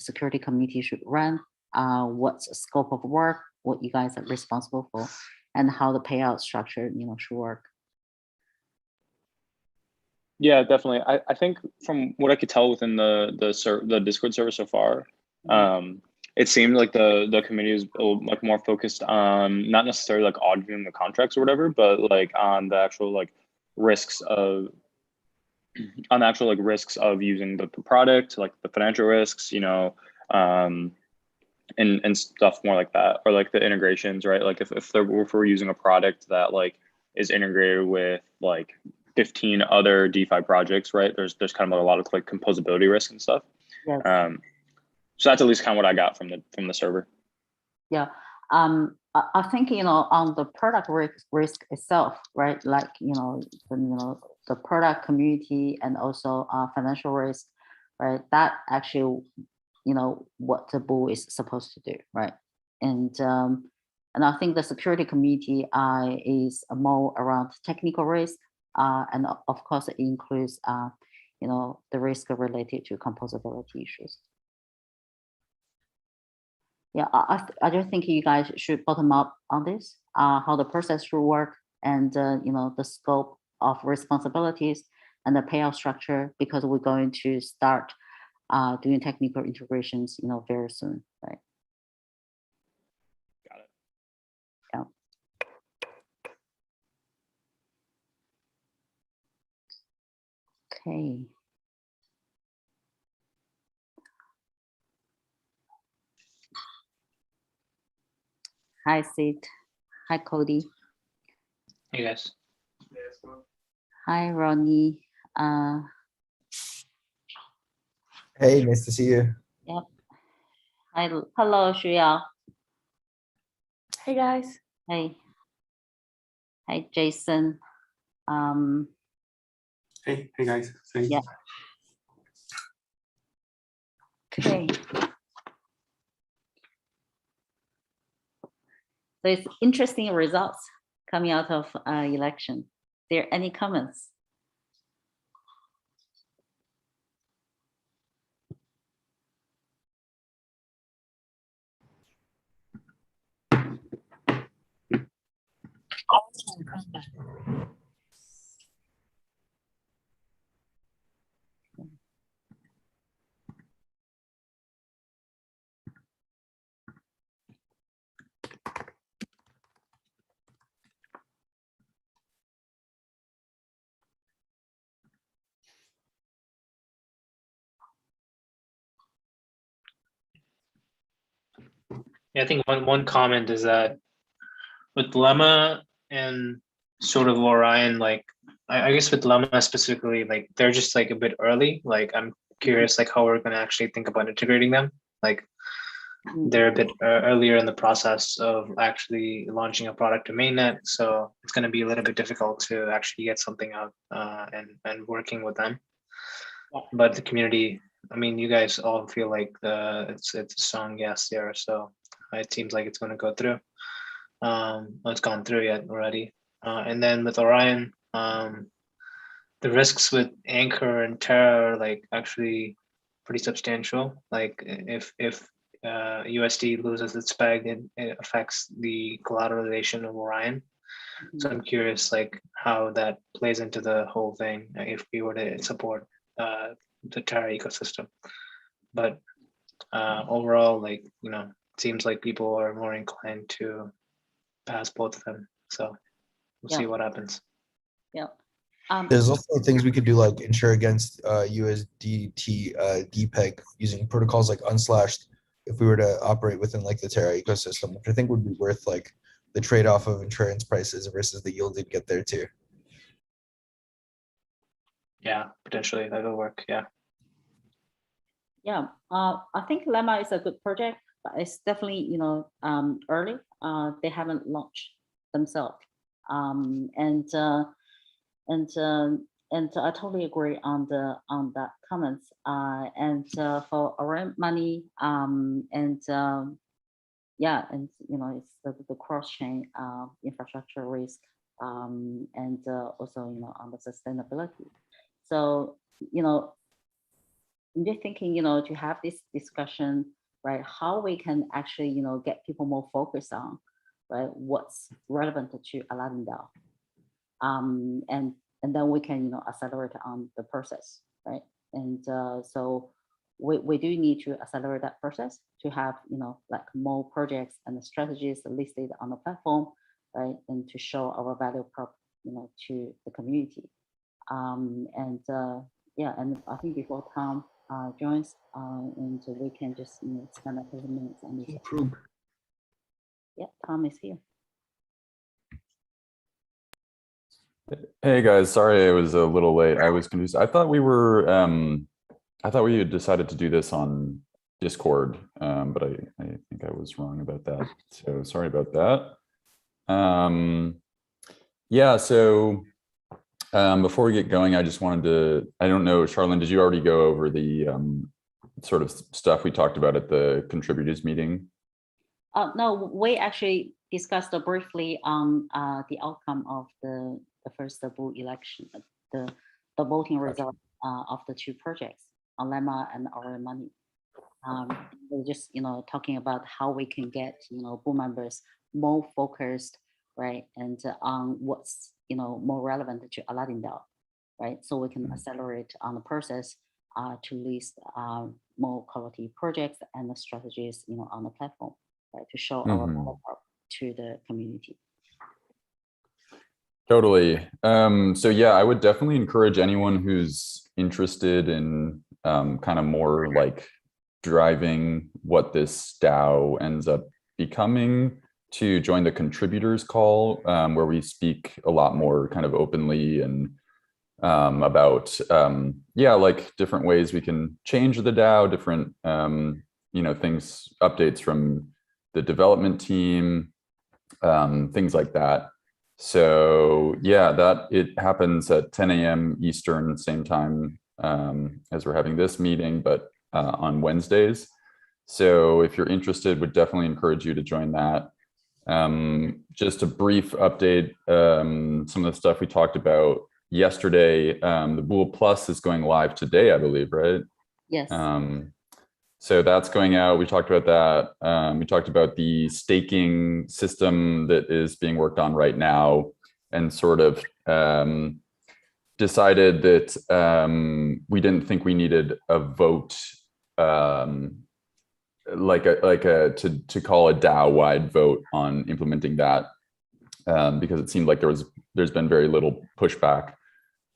security committee should run, what's the scope of work, what you guys are responsible for, and how the payout structure, should work. Yeah, definitely. I think from what I could tell within the Discord server so far, it seemed like the committee is like more focused on not necessarily like auditing the contracts or whatever, but like on the actual like risks of using the product, like the financial risks, and stuff more like that, or like the integrations, right? Like if we're using a product that like is integrated with like 15 other DeFi projects, right? There's kind of a lot of like composability risk and stuff. Yes. So that's at least kind of what I got from the server. Yeah. I think, on the product risk itself, right? Like, the product community and also financial risk, right? That actually, what the Boule is supposed to do, right? And I think the security committee is more around technical risk, and of course it includes, the risk related to composability issues. Yeah, I just think you guys should bottom up on this, how the process should work, and the scope of responsibilities and the payout structure, because we're going to start doing technical integrations, very soon, right? Got it. Yeah. Okay. Hi, Sid. Hi, Cody. Hey, guys. Hi, Ronnie. Hey, nice to see you. Yep. Hello, Shuyao. Hey, guys. Hey. Hi, Jason. Hey guys. Thanks. Yeah. Okay. So it's interesting results coming out of election. There any comments? Yeah, I think one comment is that with Lemma and sort of Orion, like I guess with Lemma specifically, like they're just like a bit early. Like I'm curious, like how we're going to actually think about integrating them. Like they're a bit earlier in the process of actually launching a product to mainnet, so it's going to be a little bit difficult to actually get something out and working with them. Yeah. But the community, I mean, you guys all feel like it's a strong yes there, so it seems like it's going to go through. It's gone through yet already. And then with Orion, the risks with Anchor and Terra are like actually pretty substantial. Like if USD loses its peg, it affects the collateralization of Orion. So I'm curious, like how that plays into the whole thing if we were to support the Terra ecosystem. But overall, like it seems like people are more inclined to pass both of them. So we'll see what happens. Yeah. There's also things we could do, like insure against USDT DPEG using protocols like Unslashed if we were to operate within like the Terra ecosystem, which I think would be worth like the trade-off of insurance prices versus the yield you'd get there too. Yeah, potentially that'll work. Yeah. Yeah, I think Lemma is a good project, but it's definitely early. They haven't launched themselves, and I totally agree on that comments. And for Orion money, yeah, and it's the cross chain infrastructure risk, and also on the sustainability. So I'm just thinking, to have this discussion, right? How we can actually, get people more focused on, right? What's relevant to AladdinDAO, and then we can, accelerate on the process, right? And so we do need to accelerate that process to have, like more projects and strategies listed on the platform, right? And to show our value prop, to the community. And yeah, and I think before Tom joins, and we can just spend a couple of minutes on this. Yeah, Tom is here. Hey guys, sorry I was a little late. I was confused. I thought we were I thought we had decided to do this on Discord, but I think I was wrong about that. So sorry about that. Yeah, so before we get going, I just wanted to, I don't know, Sharlyn, did you already go over the sort of stuff we talked about at the contributors meeting? No, we actually discussed briefly on the outcome of the first Boule election, the voting result of the two projects, Lemma and Our Money. We're just talking about how we can get Boule members more focused, right, and on what's more relevant to AladdinDAO, right? So we can accelerate on the process to list more quality projects and the strategies on the platform, right, to show our value to the community. Totally. So yeah, I would definitely encourage anyone who's interested in kind of more like driving what this DAO ends up becoming to join the contributors call, where we speak a lot more kind of openly and about yeah, like different ways we can change the DAO, different things, updates from the development team, things like that. So yeah, that it happens at 10 a.m. Eastern, same time as we're having this meeting, but on Wednesdays. So if you're interested, would definitely encourage you to join that. Just a brief update, some of the stuff we talked about yesterday. The Boule Plus is going live today, I believe, right? Yes. So that's going out. We talked about that. We talked about the staking system that is being worked on right now, and sort of decided that we didn't think we needed a vote, to call a DAO-wide vote on implementing that, because it seemed like there's been very little pushback.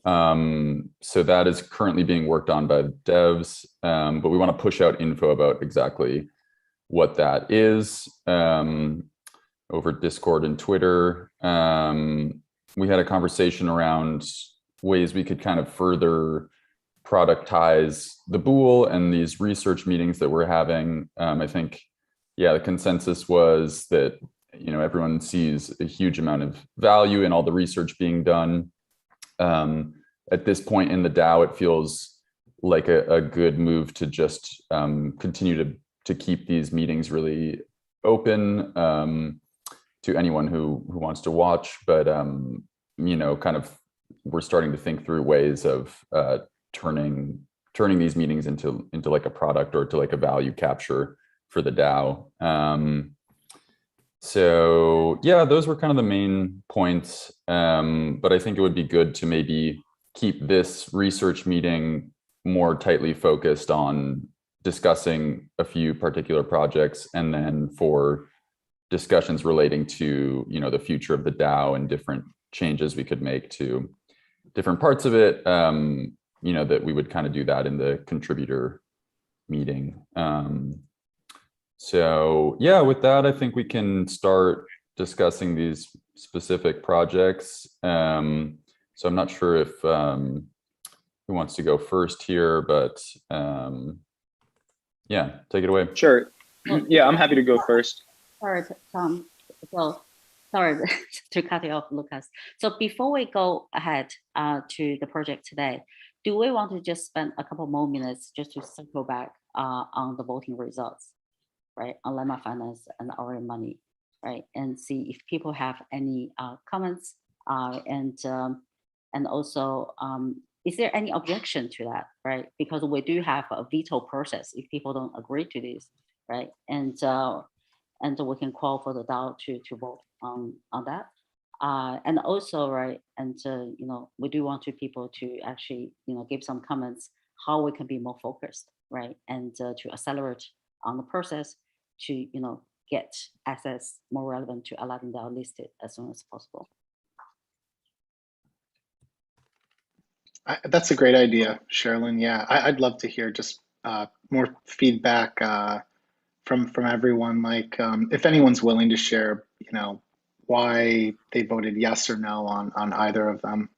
So that is currently being worked on by the devs, but we want to push out info about exactly what that is over Discord and Twitter. We had a conversation around ways we could kind of further productize the Boule and these research meetings that we're having. I think, yeah, the consensus was that everyone sees a huge amount of value in all the research being done. At this point in the DAO, it feels like a good move to just continue to keep these meetings really open to anyone who wants to watch. But kind of we're starting to think through ways of turning these meetings into like a product or to like a value capture for the DAO. So yeah, those were kind of the main points. But I think it would be good to maybe keep this research meeting more tightly focused on discussing a few particular projects, and then for discussions relating to the future of the DAO and different changes we could make to different parts of it, that we would kind of do that in the contributor meeting. So yeah, with that, I think we can start discussing these specific projects. So I'm not sure if who wants to go first here, but yeah, take it away. Sure. Yeah, I'm happy to go first. Sorry, Tom. So sorry to cut you off, Lucas. So before we go ahead to the project today, do we want to just spend a couple more minutes just to circle back on the voting results, right, on Lemma Finance and Our Money, right, and see if people have any comments, and also is there any objection to that, right? Because we do have a veto process if people don't agree to this, right? And we can call for the DAO to vote on that. And also, right, and you know, we do want people to actually, you know, give some comments how we can be more focused, right, and to accelerate on the process to, you know, get assets more relevant to AladdinDAO listed as soon as possible. That's a great idea, Sharlyn. Yeah, I'd love to hear just more feedback from everyone. Like, if anyone's willing to share, you know, why they voted yes or no on either of them.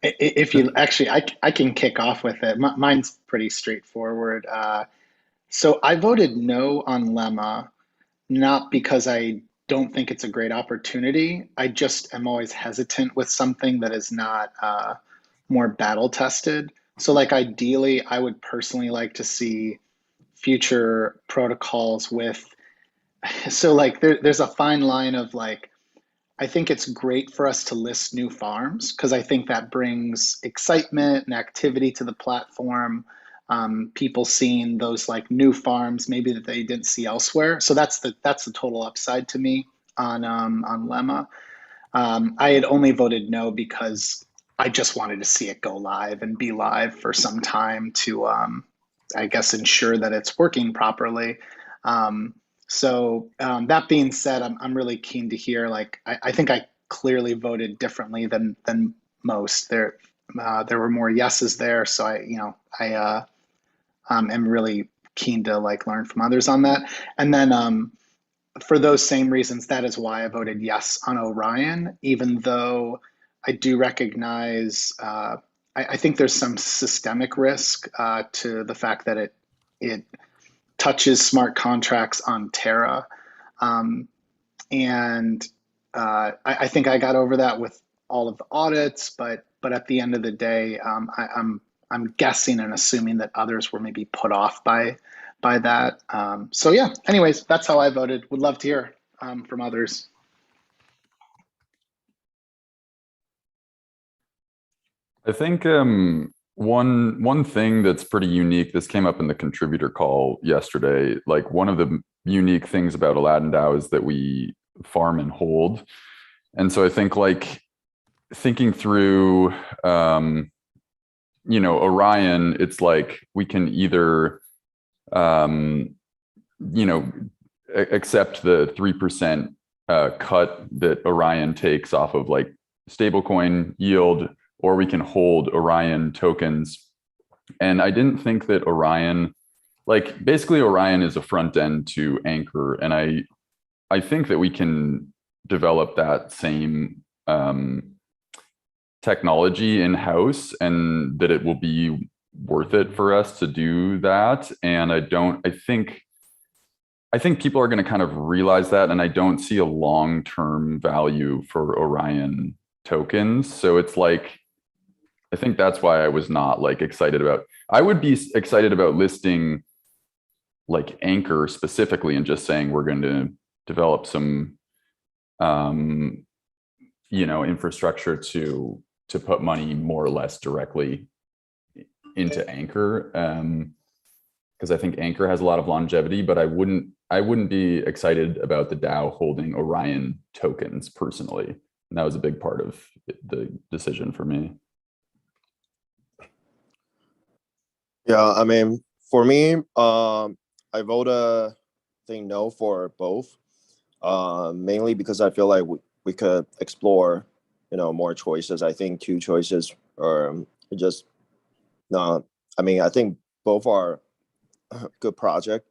If you actually, I can kick off with it. Mine's pretty straightforward. So I voted no on Lemma, not because I don't think it's a great opportunity. I just am always hesitant with something that is not more battle tested. So like ideally, I would personally like to see future protocols with, so like there's a fine line of like, I think it's great for us to list new farms because I think that brings excitement and activity to the platform. People seeing those like new farms maybe that they didn't see elsewhere. So that's the total upside to me on Lemma. I had only voted no because I just wanted to see it go live and be live for some time to I guess ensure that it's working properly. So that being said, I'm really keen to hear. Like, I think I clearly voted differently than most. There were more yeses there, so I am really keen to like learn from others on that. And then for those same reasons, that is why I voted yes on Orion, even though I do recognize. I think there's some systemic risk to the fact that it touches smart contracts on Terra. And I think I got over that with all of the audits, but at the end of the day, I'm guessing and assuming that others were maybe put off by that. So yeah, anyways, that's how I voted. Would love to hear from others. I think one thing that's pretty unique, this came up in the contributor call yesterday, like one of the unique things about AladdinDAO is that we farm and hold. And so I think like thinking through, you know, Orion, it's like we can either, you know, accept the 3% cut that Orion takes off of like stablecoin yield, or we can hold Orion tokens. And I didn't think that Orion, like basically Orion is a front end to Anchor. And I think that we can develop that same technology in-house and that it will be worth it for us to do that. And I think people are going to kind of realize that. And I don't see a long-term value for Orion tokens. So it's like, I think that's why I was not like excited about, I would be excited about listing like Anchor specifically and just saying we're going to develop some, you know, infrastructure to put money more or less directly into Anchor. Because I think Anchor has a lot of longevity, but I wouldn't be excited about the DAO holding Orion tokens personally. And that was a big part of the decision for me. Yeah, I mean, for me, I vote I think no for both, mainly because I feel like we could explore, you know, more choices. I think two choices are just not. I mean, I think both are a good project,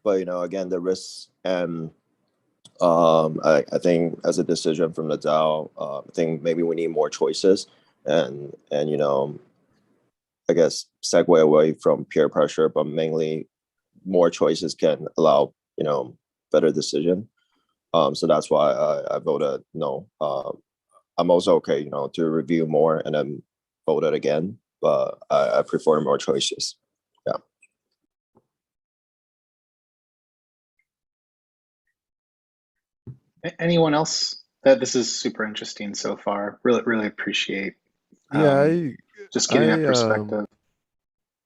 but you know, again, the risks and I think as a decision from the DAO, I think maybe we need more choices and you know, I guess segue away from peer pressure, but mainly more choices can allow, you know, better decision. So that's why I voted no. I'm also okay, you know, to review more and then vote it again, but I prefer more choices. Yeah. Anyone else? That this is super interesting so far. Really appreciate Yeah, just getting that I perspective.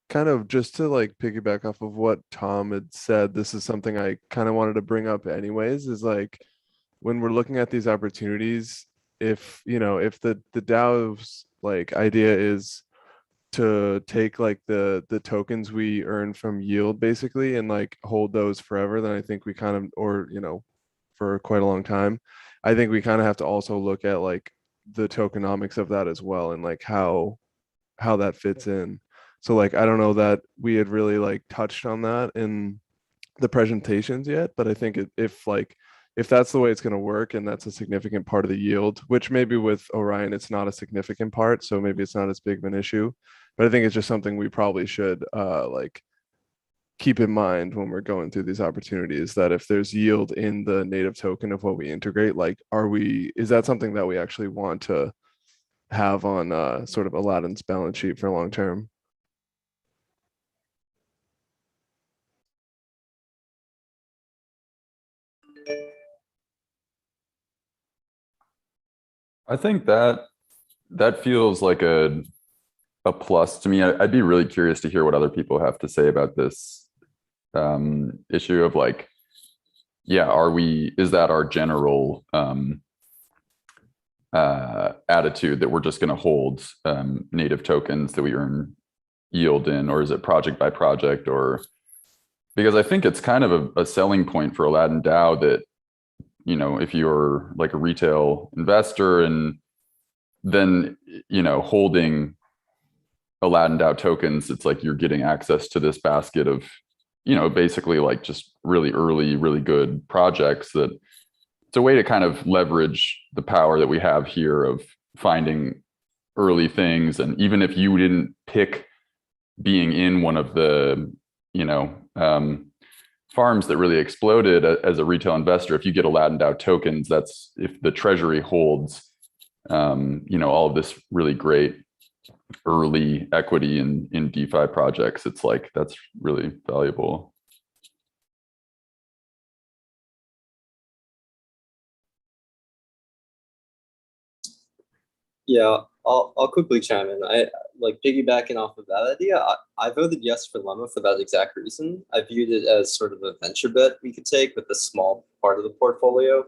kind of just to like piggyback off of what Tom had said, this is something I kind of wanted to bring up anyways, is like when we're looking at these opportunities, if if the DAO's like idea is to take like the tokens we earn from yield basically and like hold those forever, then I think we kind of, or for quite a long time, I think we kind of have to also look at like the tokenomics of that as well, and like how that fits in. So like I don't know that we had really like touched on that in the presentations yet, but I think if that's the way it's going to work and that's a significant part of the yield, which maybe with Orion it's not a significant part, so maybe it's not as big of an issue, but I think it's just something we probably should like keep in mind when we're going through these opportunities, that if there's yield in the native token of what we integrate, like is that something that we actually want to have on sort of Aladdin's balance sheet for long term? I think that feels like a plus to me. I'd be really curious to hear what other people have to say about this issue of like, yeah, is that our general attitude that we're just going to hold native tokens that we earn yield in, or is it project by project? Or because I think it's kind of a selling point for AladdinDAO that, if you're like a retail investor and then, holding AladdinDAO tokens, it's like you're getting access to this basket of, basically like just really early, really good projects. That it's a way to kind of leverage the power that we have here of finding early things. And even if you didn't pick being in one of the, farms that really exploded as a retail investor, if you get AladdinDAO tokens, that's if the treasury holds, all of this really great early equity in DeFi projects, it's like, that's really valuable. Yeah, I'll quickly chime in. I like piggybacking off of that idea. I voted yes for Lemma for that exact reason. I viewed it as sort of a venture bet we could take with a small part of the portfolio,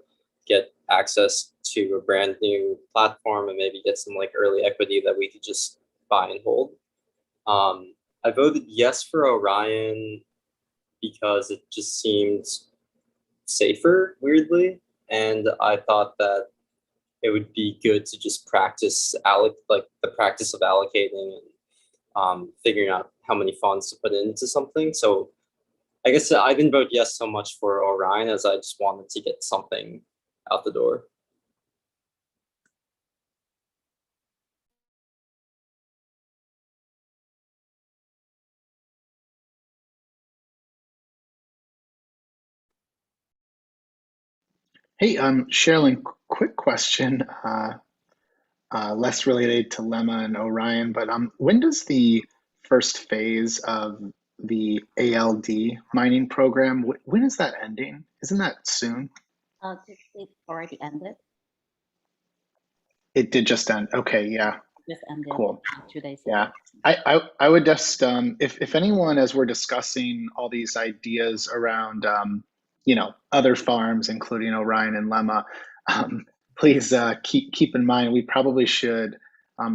get access to a brand new platform, and maybe get some like early equity that we could just buy and hold. I voted yes for Orion because it just seemed safer, weirdly, and I thought that it would be good to just practice the practice of allocating and figuring out how many funds to put into something. So I guess I didn't vote yes so much for Orion as I just wanted to get something out the door. Hey, Sharlyn, quick question, less related to Lemma and Orion, but when does the first phase of the ALD mining program, when is that ending? Isn't that soon? It already ended. It did just end. Okay, yeah. Just ended. Cool. 2 days Yeah. ago. I would just if anyone, as we're discussing all these ideas around other farms, including Orion and Lemma, please keep in mind we probably should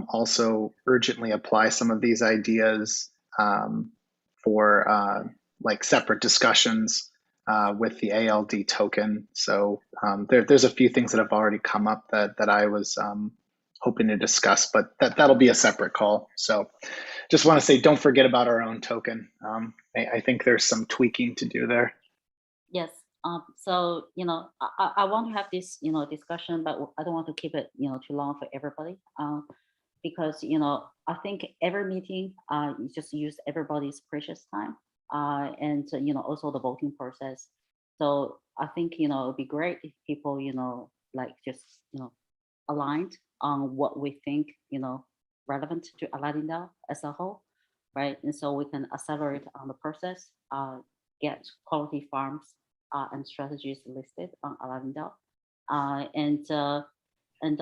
also urgently apply some of these ideas for like separate discussions with the ALD token. So there's a few things that have already come up that I was hoping to discuss, but that'll be a separate call. So just want to say, don't forget about our own token. I think there's some tweaking to do there. Yes. So, I want to have this, discussion, but I don't want to keep it, too long for everybody. Because, I think every meeting, you just use everybody's precious time. And, also the voting process. So I think, it'd be great if people, like just, aligned on what we think, relevant to AladdinDAO as a whole, right? And so we can accelerate on the process, get quality farms and strategies listed on AladdinDAO. And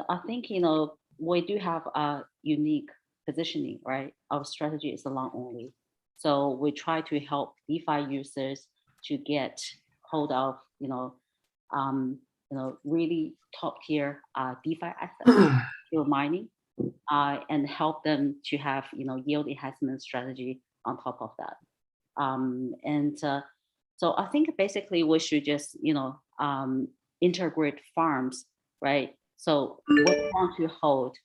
I think, you know, we do have a unique positioning, right? Our strategy is long only. So we try to help DeFi users to get hold of, really top tier DeFi assets, pure mining, and help them to have, yield enhancement strategy on top of that. So I think basically we should just, integrate farms, right? So we want to hold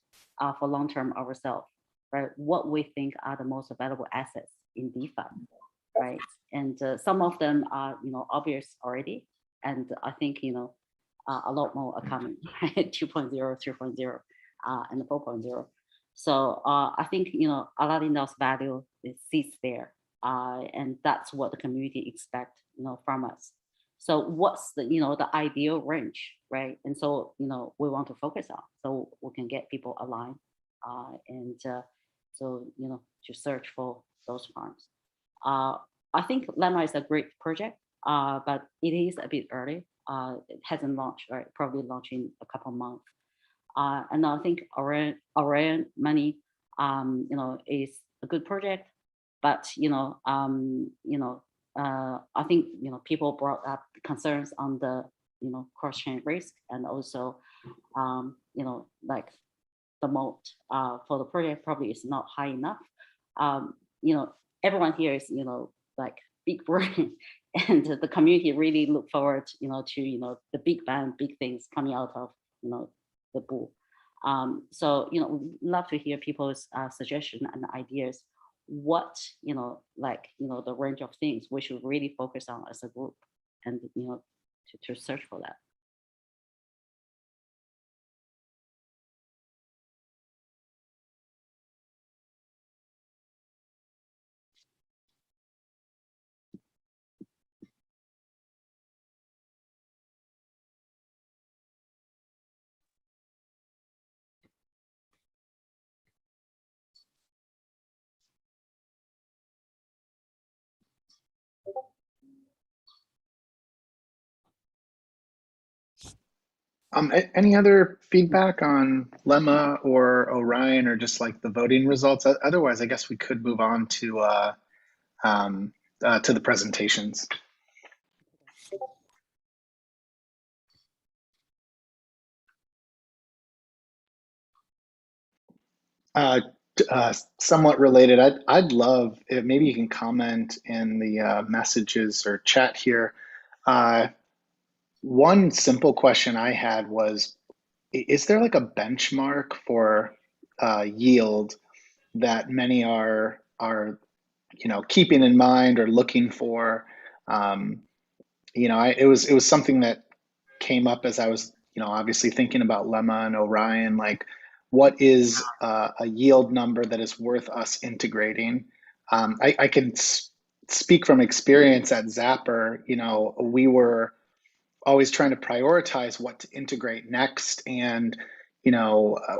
for long term ourselves, right? What we think are the most valuable assets in DeFi, right? And some of them are, obvious already. And I think, a lot more are coming, right? 2.0, 3.0, and 4.0. So I think, AladdinDAO's value sits there. And that's what the community expect, from us. So what's the, the ideal range, right? And so, we want to focus on, so we can get people aligned, and so, to search for those farms. I think Lemma is a great project, but it is a bit early. It hasn't launched, right? Probably launching a couple months. And I think Orion Money, is a good project, but I think people brought up concerns on the cross-chain risk, and also like the moat for the project probably is not high enough. Everyone here is like big brain, and the community really look forward to the big bang, big things coming out of the Boule. So love to hear people's suggestion and ideas. What the range of things we should really focus on as a group, and to search for that. Any other feedback on Lemma or Orion, or just like the voting results? Otherwise, I guess we could move on to the presentations. Somewhat related, I'd love if maybe you can comment in the messages or chat here. One simple question I had was, is there like a benchmark for yield that many are keeping in mind or looking for? It was something that came up as I was obviously thinking about Lemma and Orion. Like, what is a yield number that is worth us integrating? I can speak from experience at Zapper. We were always trying to prioritize what to integrate next, and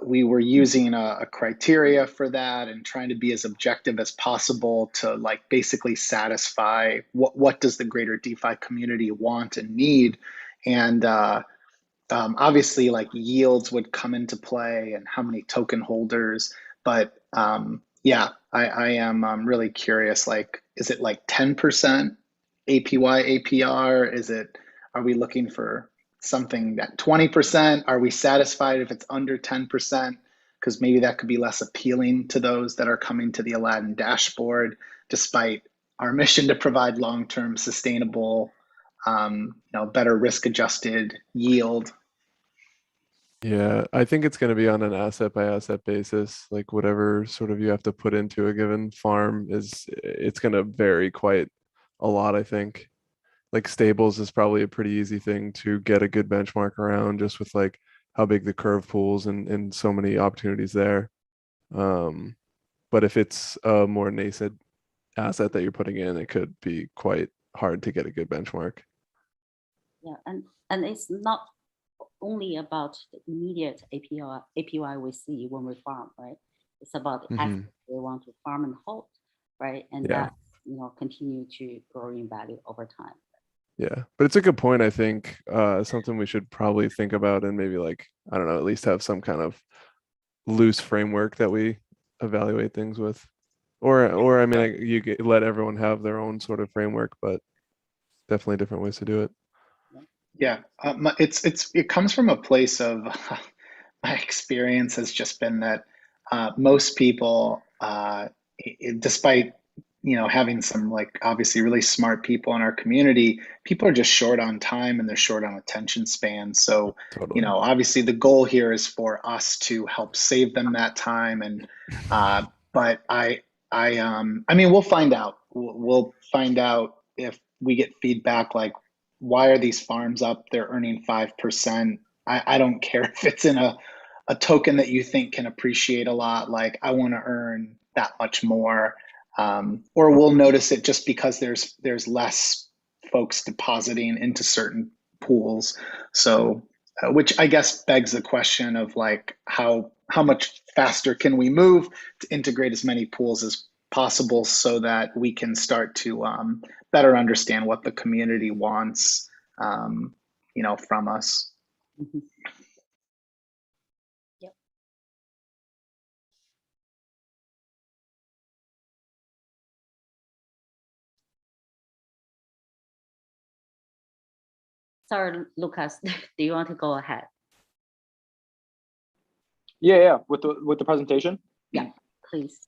we were using a criteria for that and trying to be as objective as possible to like basically satisfy what does the greater DeFi community want and need. And obviously like yields would come into play and how many token holders, but yeah, I am really curious, like, is it like 10% APY APR? Are we looking for something at 20%? Are we satisfied if it's under 10%? Because maybe that could be less appealing to those that are coming to the Aladdin dashboard, despite our mission to provide long-term sustainable, better risk-adjusted yield. Yeah, I think it's going to be on an asset by asset basis. Like whatever sort of you have to put into a given farm it's going to vary quite a lot, I think. Like stables is probably a pretty easy thing to get a good benchmark around, just with like how big the curve pools and so many opportunities there. But if it's a more nascent asset that you're putting in, it could be quite hard to get a good benchmark. Yeah, and it's not only about the immediate APY we see when we farm, right? It's about the assets we want to farm and hold, right? And that continue to grow in value over time. Yeah, but it's a good point. I think something we should probably think about, and maybe like, I don't know, at least have some kind of loose framework that we evaluate things with, or I mean, let everyone have their own sort of framework, but definitely different ways to do it. Yeah, it comes from a place of my experience has just been that most people, despite having some like obviously really smart people in our community, people are just short on time and they're short on attention span. So Totally. obviously the goal here is for us to help save them that time. And but I mean, we'll find out. We'll find out if we get feedback like, why are these farms up? They're earning 5%. I don't care if it's in a token that you think can appreciate a lot. Like, I want to earn that much more. Or we'll notice it just because there's less folks depositing into certain pools. So, which I guess begs the question of like, how much faster can we move to integrate as many pools as possible so that we can start to better understand what the community wants, from us. Mhm. Yep. Sorry, Lucas, do you want to go ahead? Yeah, with the presentation. Yeah, please.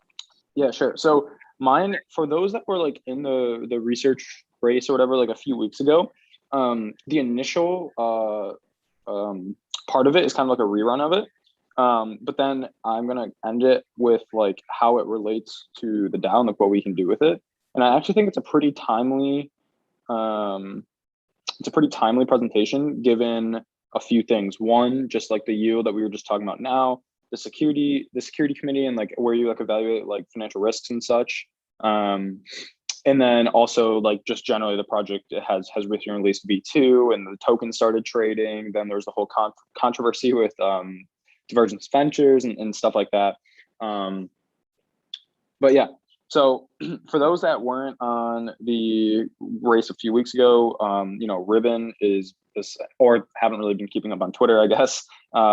Yeah, sure. So mine, for those that were like in the research race or whatever, like a few weeks ago, the initial part of it is kind of like a rerun of it. But then I'm gonna end it with like how it relates to the DAO and like what we can do with it. And I actually think it's a pretty timely presentation given a few things. One, just like the yield that we were just talking about now, the security committee, and like where you like evaluate like financial risks and such. And then also like just generally the project has recently released V2 and the token started trading. Then there's the whole controversy with Divergence Ventures and stuff like that. But yeah, so for those that weren't on the race a few weeks ago, Ribbon is or haven't really been keeping up on Twitter, I guess.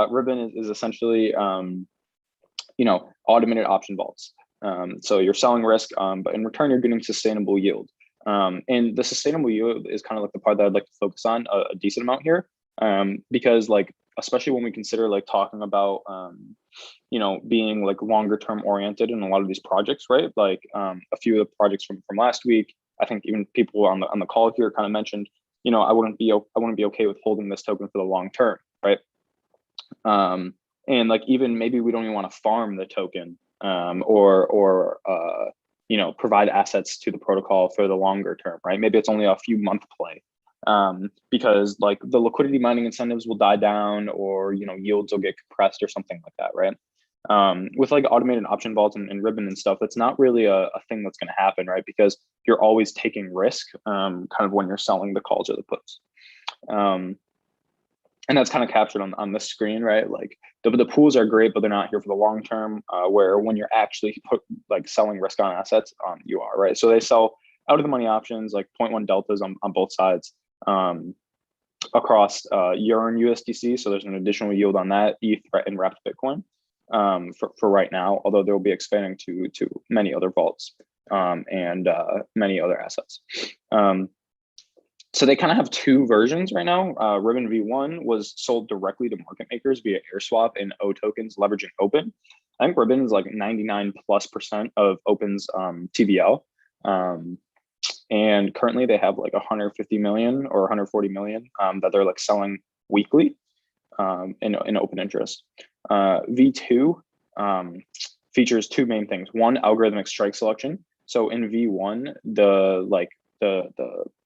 Ribbon is essentially, automated option vaults. So you're selling risk, but in return, you're getting sustainable yield. And the sustainable yield is kind of like the part that I'd like to focus on a decent amount here, because like, especially when we consider like talking about, being like longer term oriented in a lot of these projects, right? Like a few of the projects from last week, I think even people on the call here kind of mentioned, I wouldn't be okay with holding this token for the long term, right? And like even maybe we don't even want to farm the token, or provide assets to the protocol for the longer term, right? Maybe it's only a few month play, because like the liquidity mining incentives will die down, or yields will get compressed or something like that, right? With like automated option vaults and Ribbon and stuff, that's not really a thing that's going to happen, right? Because you're always taking risk, kind of when you're selling the calls or the puts. And that's kind of captured on the screen, right? Like the pools are great, but they're not here for the long term. Where when you're actually selling risk on assets, you are, right? So they sell out of the money options, like 0.1 deltas on both sides, across Euro and USDC. So there's an additional yield on that, ETH and wrapped Bitcoin, for right now. Although they will be expanding to many other vaults, and many other assets. So they kind of have two versions right now. Ribbon V1 was sold directly to market makers via AirSwap and O tokens leveraging Open. I think Ribbon is like 99+% of Open's TVL. And currently they have like 150 million or 140 million that they're like selling weekly in open interest. V2 features two main things. One, algorithmic strike selection. So in V1,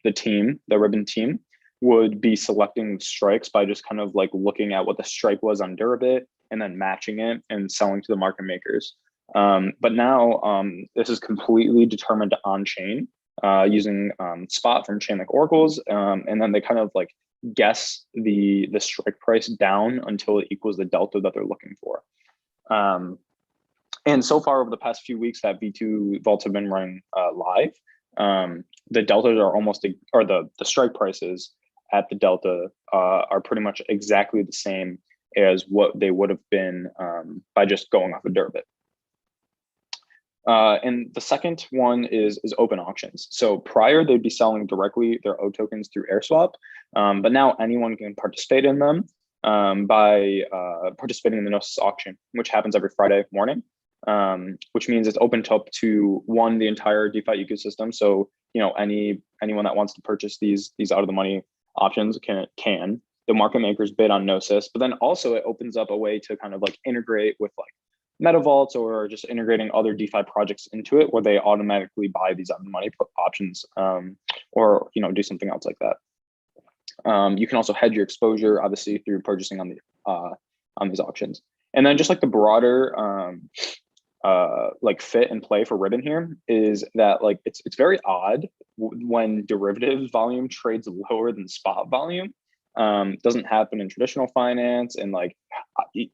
the team, the Ribbon team, would be selecting strikes by just kind of like looking at what the strike was on Durabit and then matching it and selling to the market makers. But now this is completely determined on chain, using spot from chain like Oracle's, and then they kind of like guess the strike price down until it equals the delta that they're looking for. And so far over the past few weeks that V2 vaults have been running live. the deltas are almost, or the strike prices at the delta are pretty much exactly the same as what they would have been by just going off a Durbit. And the second one is open auctions. So prior, they'd be selling directly their O tokens through AirSwap, but now anyone can participate in them by participating in the Gnosis auction, which happens every Friday morning, which means it's open up to the entire DeFi ecosystem. So anyone that wants to purchase these out of the money options can. The market makers bid on Gnosis, but then also it opens up a way to kind of like integrate with like meta vaults or just integrating other DeFi projects into it where they automatically buy these out of the money options or do something else like that. You can also hedge your exposure, obviously, through purchasing on these auctions. And then just like the broader like fit and play for Ribbon here is that like it's very odd when derivative volume trades lower than spot volume. Doesn't happen in traditional finance, and like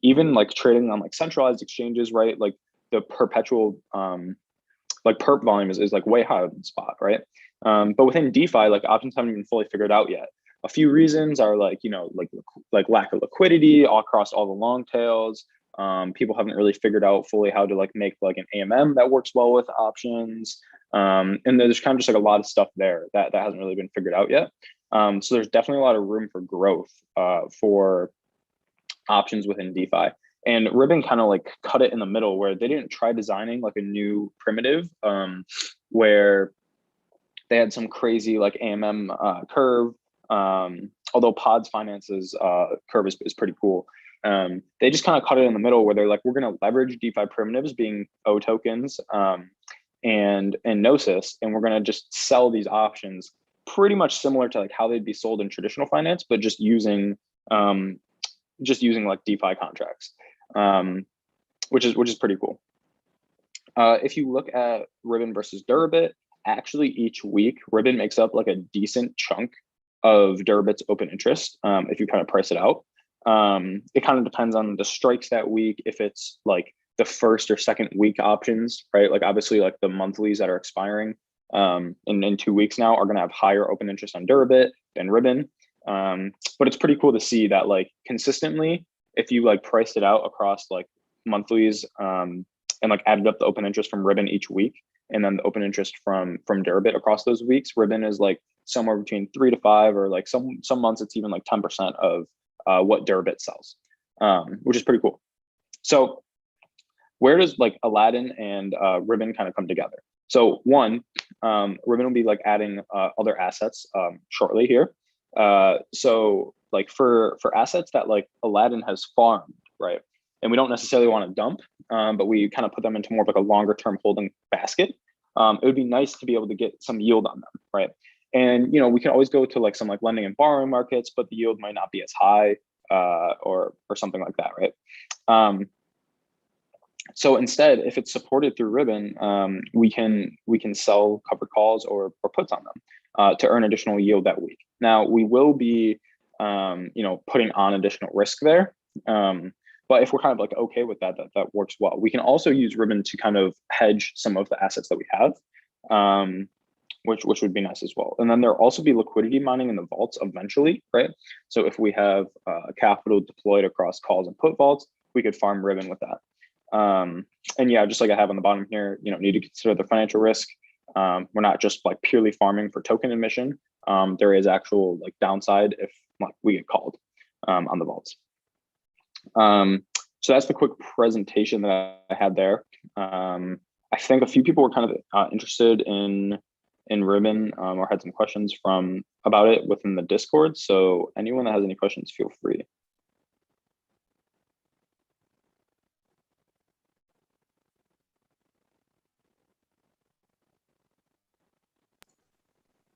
even like trading on like centralized exchanges, right? Like the perpetual like perp volume is like way higher than spot, right? But within DeFi, like options haven't been fully figured out yet. A few reasons are like like lack of liquidity all across all the long tails. People haven't really figured out fully how to like make like an AMM that works well with options. And there's kind of just like a lot of stuff there that hasn't really been figured out yet. So there's definitely a lot of room for growth for options within DeFi. And Ribbon kind of like cut it in the middle where they didn't try designing like a new primitive where they had some crazy like AMM curve. Although Pod's finances curve is pretty cool. They just kind of cut it in the middle where they're like, we're going to leverage DeFi primitives being O tokens and Gnosis, and we're going to just sell these options pretty much similar to like how they'd be sold in traditional finance, but just using like DeFi contracts, which is pretty cool. If you look at Ribbon versus Durbit, actually each week Ribbon makes up like a decent chunk of Durbit's open interest if you kind of price it out. It kind of depends on the strikes that week, if it's like the first or second week options, right? Like obviously like the monthlies that are expiring in 2 weeks now are going to have higher open interest on Durbit than Ribbon. But it's pretty cool to see that like consistently, if you like priced it out across like monthlies and like added up the open interest from Ribbon each week, and then the open interest from Durbit across those weeks, Ribbon is like somewhere between 3 to 5, or like some months it's even like 10% of what Durbit sells, which is pretty cool. So where does like Aladdin and Ribbon kind of come together? So one, Ribbon will be like adding other assets shortly here. So like for assets that like Aladdin has farmed, right? And we don't necessarily want to dump, but we kind of put them into more of like a longer term holding basket. It would be nice to be able to get some yield on them, right? And we can always go to like some like lending and borrowing markets, but the yield might not be as high or something like that, right? So instead, if it's supported through Ribbon, we can sell covered calls or puts on them to earn additional yield that week. Now we will be putting on additional risk there. But if we're kind of like okay with that works well. We can also use Ribbon to kind of hedge some of the assets that we have, which would be nice as well. And then there'll also be liquidity mining in the vaults eventually, right? So if we have capital deployed across calls and put vaults, we could farm Ribbon with that. And yeah, just like I have on the bottom here, need to consider the financial risk. We're not just like purely farming for token emission. There is actual like downside if like we get called on the vaults. So that's the quick presentation that I had there. I think a few people were kind of interested in Ribbon or had some questions about it within the Discord. So anyone that has any questions, feel free.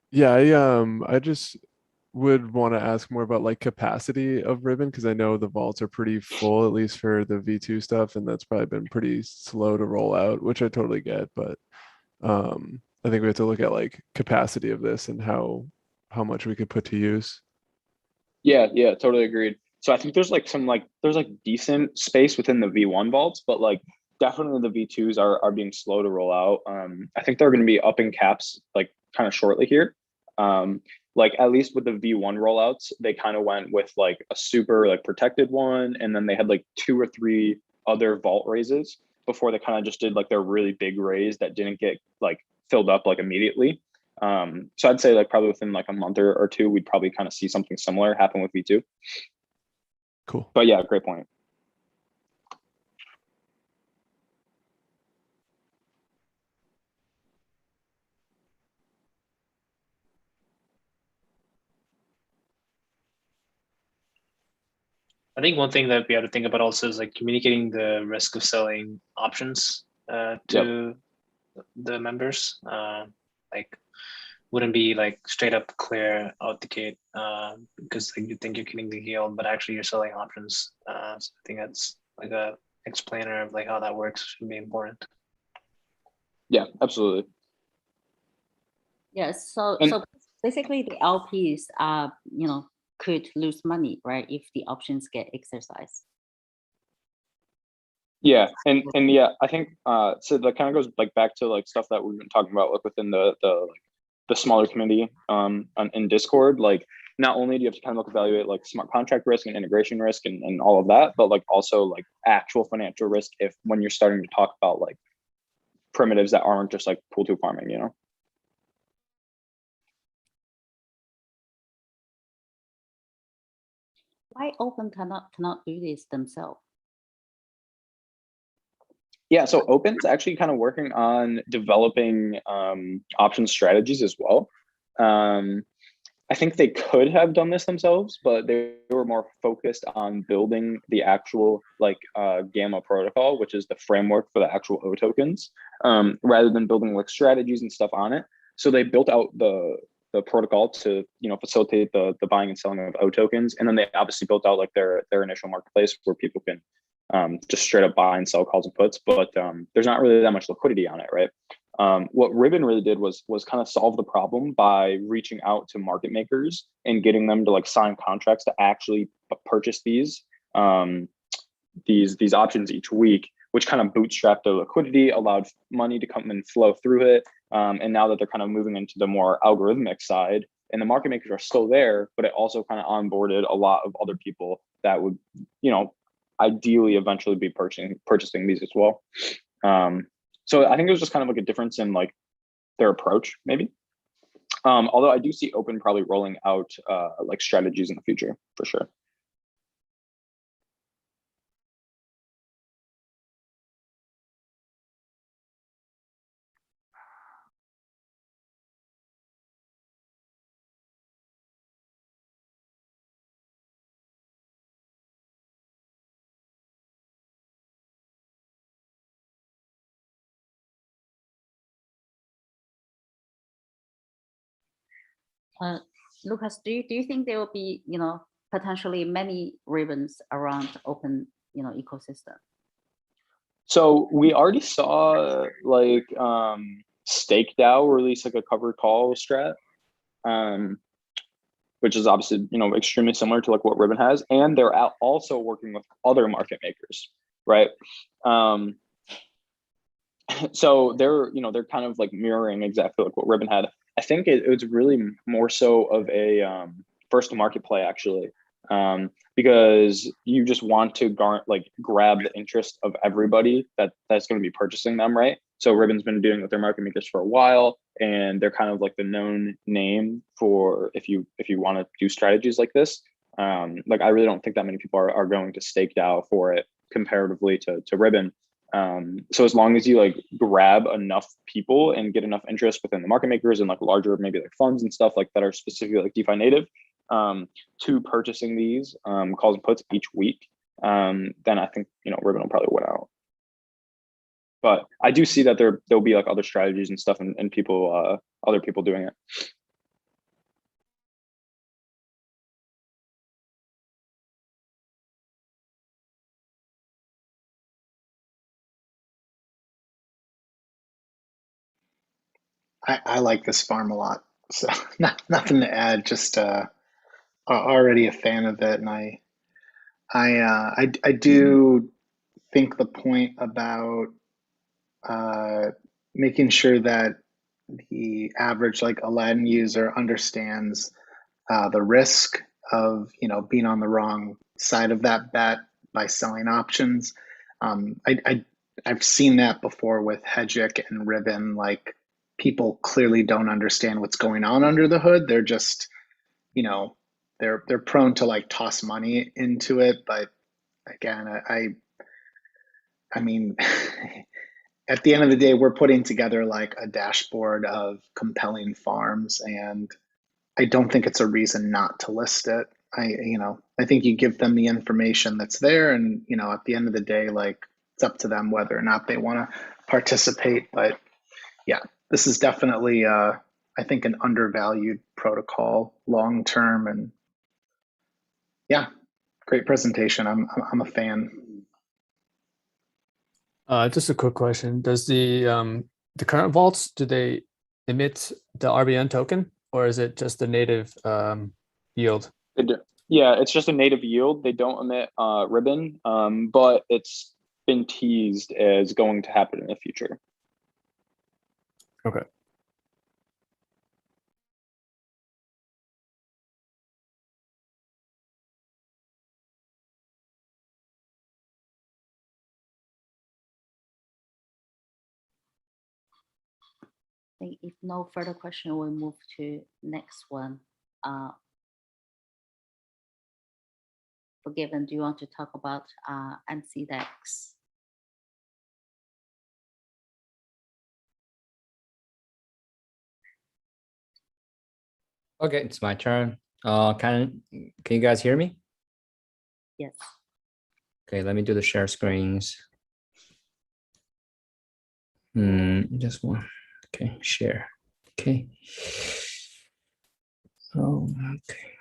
Yeah, I just would want to ask more about like capacity of Ribbon, because I know the vaults are pretty full, at least for the V2 stuff, and that's probably been pretty slow to roll out, which I totally get. But I think we have to look at like capacity of this and how much we could put to use. Yeah, totally agreed. So I think there's like there's decent space within the V1 vaults, but like definitely the V2s are being slow to roll out. I think they're going to be upping caps like kind of shortly here. Like at least with the V1 rollouts, they kind of went with like a super like protected one, and then they had like 2 or 3 other vault raises before they kind of just did like their really big raise that didn't get like filled up like immediately. So I'd say like probably within like a month or 2, we'd probably kind of see something similar happen with V2. Cool. But yeah, great point. I think one thing that we have to think about also is like communicating the risk of selling options to the members. Like wouldn't be like straight up clear out the gate because like, you think you're getting the yield, but actually you're selling options. So I think that's like a explainer of like how that works should be important. Yeah, absolutely. Yes. So basically the LPs could lose money, right, if the options get exercised. Yeah, and yeah, I think so that kind of goes like back to like stuff that we've been talking about like within the smaller community in Discord. Like not only do you have to kind of evaluate like smart contract risk and integration risk and all of that, but like also like actual financial risk if when you're starting to talk about like primitives that aren't just like pool 2 farming, you know. Why Open cannot do this themselves? Yeah, so Open's actually kind of working on developing option strategies as well. I think they could have done this themselves, but they were more focused on building the actual like Gamma protocol, which is the framework for the actual O tokens, rather than building like strategies and stuff on it. So they built out the protocol to facilitate the buying and selling of O tokens, and then they obviously built out like their initial marketplace where people can just straight up buy and sell calls and puts, but there's not really that much liquidity on it, right? What Ribbon really did was kind of solve the problem by reaching out to market makers and getting them to like sign contracts to actually purchase these options each week, which kind of bootstrapped the liquidity, allowed money to come and flow through it. And now that they're kind of moving into the more algorithmic side, and the market makers are still there, but it also kind of onboarded a lot of other people that would, ideally eventually be purchasing these as well. So I think it was just kind of like a difference in like their approach, maybe. Although I do see Open probably rolling out like strategies in the future for sure. Lucas, do you think there will be potentially many ribbons around Open ecosystem? So we already saw like StakeDAO release like a covered call strat, which is obviously extremely similar to like what Ribbon has, and they're also working with other market makers, right? So they're kind of like mirroring exactly like what Ribbon had. I think it was really more so of a first to market play actually, because you just want to grab the interest of everybody that's going to be purchasing them, right? So Ribbon's been doing with their market makers for a while, and they're kind of like the known name for if you want to do strategies like this. Like I really don't think that many people are going to stake DAO for it comparatively to Ribbon. So as long as you like grab enough people and get enough interest within the market makers and like larger maybe like funds and stuff like that are specifically like DeFi native to purchasing these calls and puts each week, then I think Ribbon will probably win out. But I do see that there'll be like other strategies and stuff and people other people doing it. I like this farm a lot, so nothing to add. Just already a fan of it, and I do think the point about making sure that the average like Aladdin user understands the risk of being on the wrong side of that bet by selling options. I've seen that before with Hedgic and Ribbon. Like, people clearly don't understand what's going on under the hood. They're just, they're prone to like toss money into it. But again, I mean, at the end of the day, we're putting together like a dashboard of compelling farms, and I don't think it's a reason not to list it. I think you give them the information that's there, and at the end of the day, like, it's up to them whether or not they want to participate. But yeah, this is definitely, I think, an undervalued protocol long term. And yeah, great presentation. I'm a fan. Just a quick question: does the current vaults, do they emit the RBN token, or is it just the native yield? Yeah, it's just a native yield. They don't emit Ribbon, but it's been teased as going to happen in the future. Okay. I think if no further question, we'll move to next one. Forgiven, do you want to talk about Mcdex? Okay, it's my turn. Can you guys hear me? Yes. Okay, let me do the share screens. Just one. Okay, share. Okay. Oh, okay.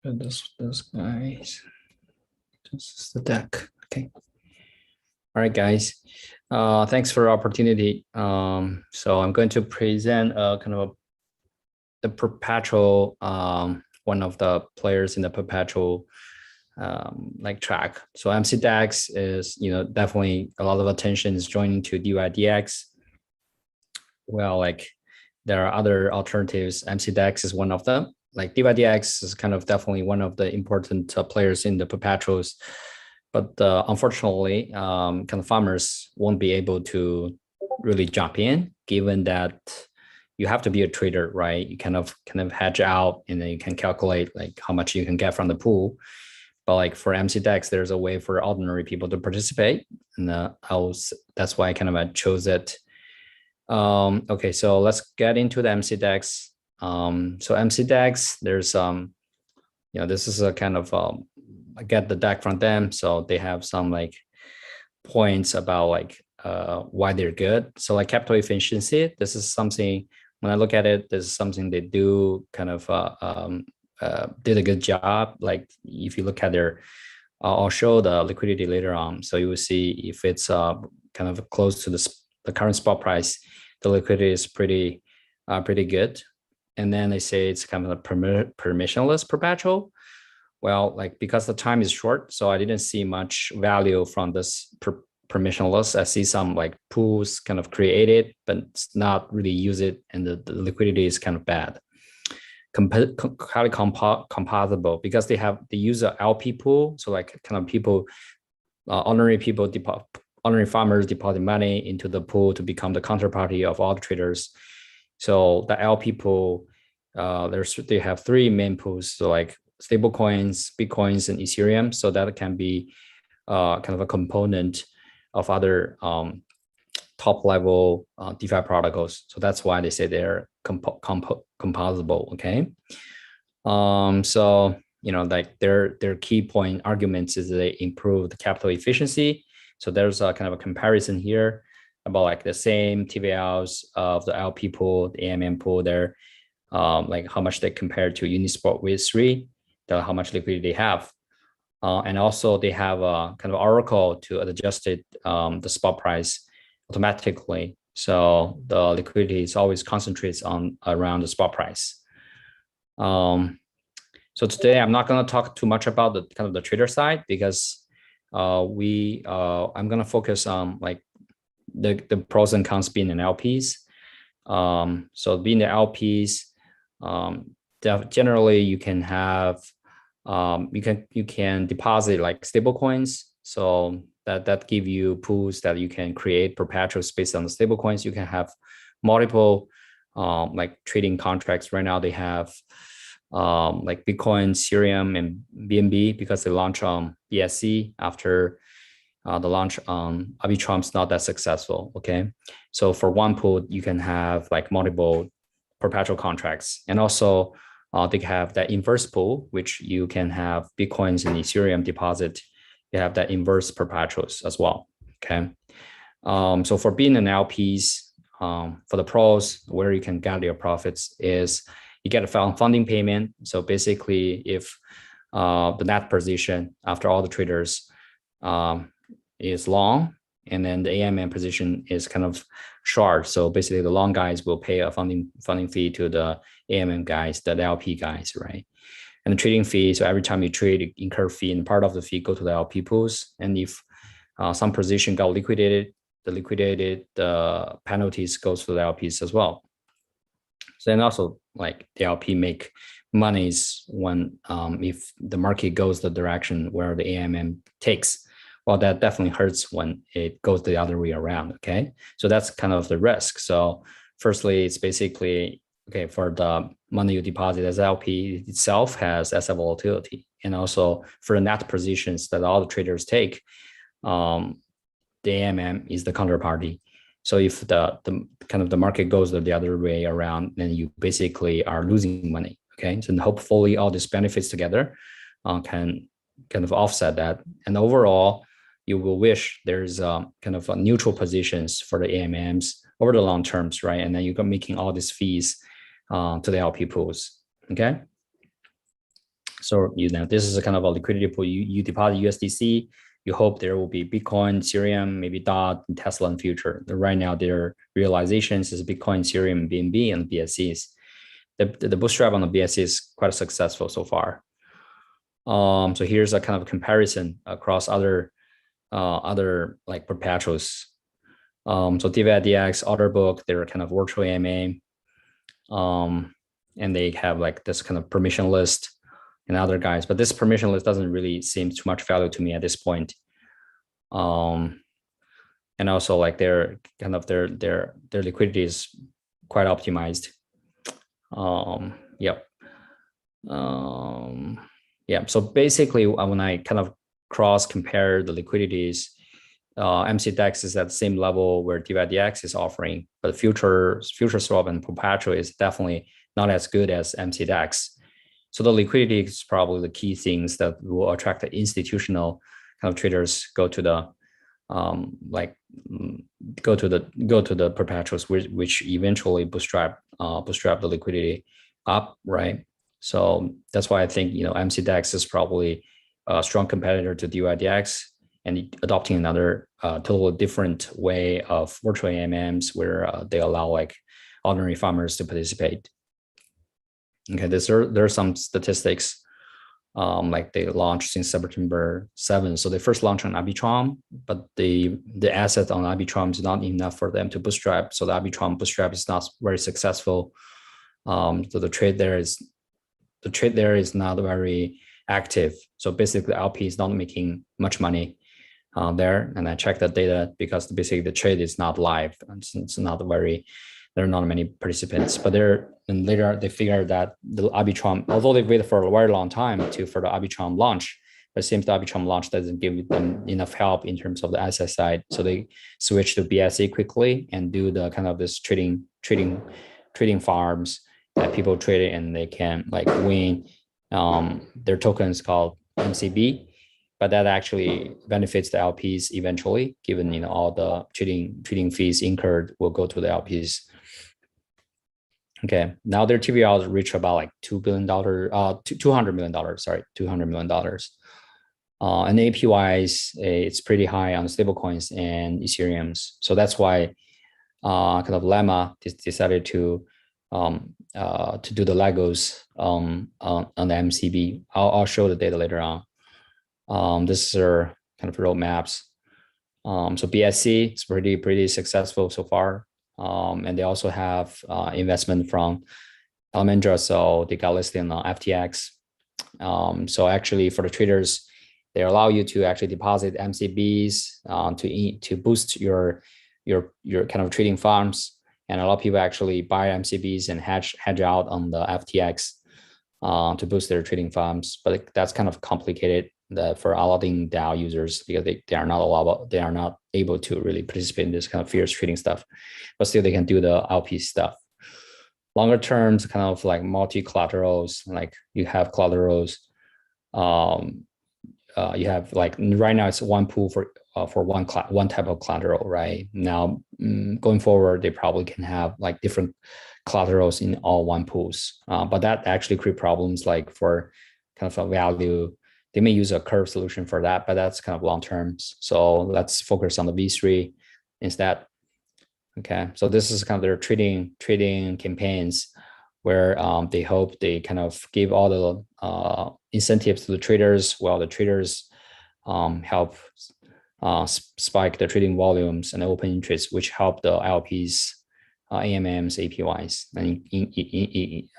And those guys. This is the deck. Okay. All right, guys. Thanks for the opportunity. So I'm going to present kind of the perpetual, one of the players in the perpetual like track. So Mcdex is, definitely a lot of attention is joining to DYDX. Well, like, there are other alternatives. Mcdex is one of them. Like, DYDX is kind of definitely one of the important players in the perpetuals, but unfortunately, kind of farmers won't be able to really jump in, given that you have to be a trader, right? You kind of hedge out, and then you can calculate like how much you can get from the pool. But like for Mcdex, there's a way for ordinary people to participate, and that's why I kind of chose it. Okay, so let's get into the Mcdex. So Mcdex, there's this is a kind of I get the deck from them, so they have some like points about like why they're good. So like capital efficiency, this is something, when I look at it, this is something they do kind of did a good job. Like, if you look at their, I'll show the liquidity later on, so you will see if it's kind of close to the current spot price, the liquidity is pretty good. And then they say it's kind of a permissionless perpetual. Well, like, because the time is short, so I didn't see much value from this permissionless. I see some like pools kind of created, but not really use it, and the liquidity is kind of bad. Highly composable, because they use a LP pool, so like kind of people, ordinary farmers deposit money into the pool to become the counterparty of all the traders. So the LP pool, they have three main pools, so like stable coins, Bitcoins, and Ethereum. So that can be kind of a component of other top level DeFi protocols. So that's why they say they're composable. Okay. So like their key point arguments is they improve the capital efficiency. So there's a kind of a comparison here about like the same TVLs of the LP pool, the AMM pool there, like how much they compare to Uniswap with 3, how much liquidity they have. And also they have a kind of oracle to adjust it, the spot price automatically. So the liquidity is always concentrates around the spot price. So today I'm not going to talk too much about the kind of the trader side, because I'm going to focus on like the pros and cons being an LPs. So being the LPs, generally you can have you can deposit like stable coins. So that give you pools that you can create perpetuals based on the stable coins. You can have multiple like trading contracts. Right now they have like Bitcoin, Ethereum, and BNB because they launched on BSC after the launch on Arbitrum's not that successful. Okay, so for one pool you can have like multiple perpetual contracts, and also they have that inverse pool, which you can have Bitcoins and Ethereum deposit. You have that inverse perpetuals as well. Okay, so for being an LPs, for the pros, where you can gather your profits is you get a funding payment. So basically, if the net position after all the traders is long, and then the AMM position is kind of short. So basically, the long guys will pay a funding fee to the AMM guys, the LP guys, right? And the trading fee. So every time you trade, you incur fee, and part of the fee go to the LP pools. And if some position got liquidated, the penalties goes to the LPs as well. So then also like the LP make monies when if the market goes the direction where the AMM takes. Well, that definitely hurts when it goes the other way around. Okay, so that's kind of the risk. So firstly, it's basically okay for the money you deposit as LP itself has asset volatility, and also for the net positions that all the traders take, the AMM is the counterparty. So if the kind of the market goes the other way around, then you basically are losing money. Okay, so hopefully all these benefits together can kind of offset that, and overall you will wish there's kind of a neutral positions for the AMMs over the long terms, right? And then you're making all these fees to the LP pools. Okay, so this is a kind of a liquidity pool. You deposit USDC. You hope there will be Bitcoin, Ethereum, maybe DOT, and Tesla in the future. Right now, their realizations is Bitcoin, Ethereum, BNB, and BSCs. The bootstrap on the BSC is quite successful so far. So here's a kind of comparison across other like perpetuals. So DVIDX, Orderbook, they're kind of virtual AMA, and they have like this kind of permission list and other guys, but this permission list doesn't really seem too much value to me at this point. And also like their kind of their liquidity is quite optimized. Yep. Yeah. So basically, when I kind of cross compare the liquidities, Mcdex is at the same level where DYDX is offering, but future swap and perpetual is definitely not as good as Mcdex. So the liquidity is probably the key things that will attract the institutional kind of traders go to the perpetuals, which eventually bootstrap the liquidity up, right? So that's why I think Mcdex is probably a strong competitor to DYDX, and adopting another totally different way of virtual AMMs where they allow like ordinary farmers to participate. Okay, there are some statistics like they launched since September 7th. So they first launched on Arbitrum, but the asset on Arbitrum is not enough for them to bootstrap. So the Arbitrum bootstrap is not very successful. So the trade there is not very active. So basically LP is not making much money there. And I checked the data because basically the trade is not live. It's not very, there are not many participants, but later they figured that the Arbitrum, although they waited for a very long time for the Arbitrum launch, but it seems the Arbitrum launch doesn't give them enough help in terms of the asset side. So they switched to BSC quickly and do the kind of this trading farms that people trade and they can like win their tokens called MCB, but that actually benefits the LPs eventually, given all the trading fees incurred will go to the LPs. Okay, now their TVLs reach about like $200 million, sorry, $200 million. And APYs, it's pretty high on stablecoins and Ethereums. So that's why kind of Lemma decided to do the Legos on the MCB. I'll show the data later on. This is our kind of roadmaps. So BSC is pretty successful so far. And they also have investment from Almendra, so they got listed on FTX. So actually for the traders, they allow you to actually deposit MCBs to boost your kind of trading farms, and a lot of people actually buy MCBs and hedge out on the FTX to boost their trading farms. But that's kind of complicated for AladdinDAO users because they are not able to really participate in this kind of fierce trading stuff, but still they can do the LP stuff. Longer terms, kind of like multi-collaterals, like you have collaterals. You have like right now it's one pool for one type of collateral. Right now, going forward, they probably can have like different collaterals in all one pools. But that actually create problems like for kind of a value. They may use a curve solution for that, but that's kind of long terms. So let's focus on the V3 instead. Okay, so this is kind of their trading campaigns where they hope they kind of give all the incentives to the traders, while the traders help spike the trading volumes and open interest, which help the LPs, AMMs, APYs,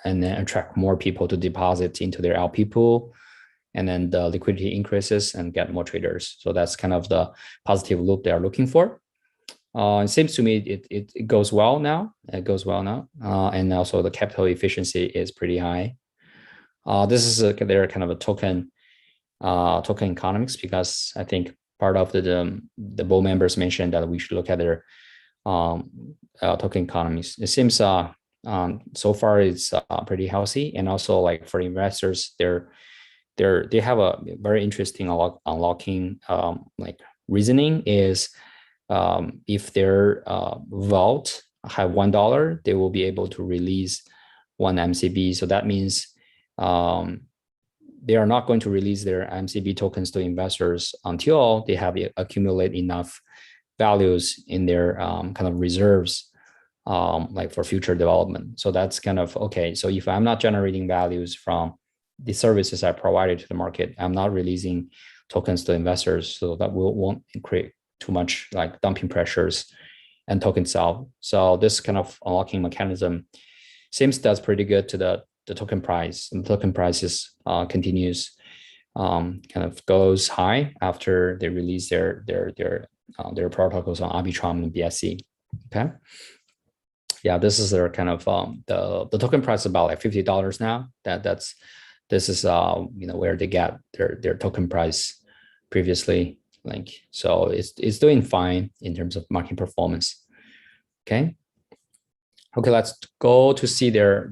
and then attract more people to deposit into their LP pool. And then the liquidity increases and get more traders. So that's kind of the positive loop they are looking for. It seems to me it goes well now. It goes well now, and also the capital efficiency is pretty high. This is they're kind of a token economics, because I think part of the Boule members mentioned that we should look at their token economies. It seems so far it's pretty healthy, and also like for investors, they have a very interesting unlocking like reasoning is. If their vault have $1, they will be able to release one MCB. So that means they are not going to release their MCB tokens to investors until they have accumulate enough values in their kind of reserves, like for future development. So that's kind of okay. So if I'm not generating values from the services I provided to the market, I'm not releasing tokens to investors, so that won't create too much like dumping pressures and token sell. So this kind of unlocking mechanism seems that's pretty good to the token price. And the token prices continues kind of goes high after they release their protocols on Arbitrum and BSC. Okay. Yeah, this is their kind of the token price is about like $50 now. This is where they get their token price previously. Like, so it's doing fine in terms of market performance. Okay, let's go to see their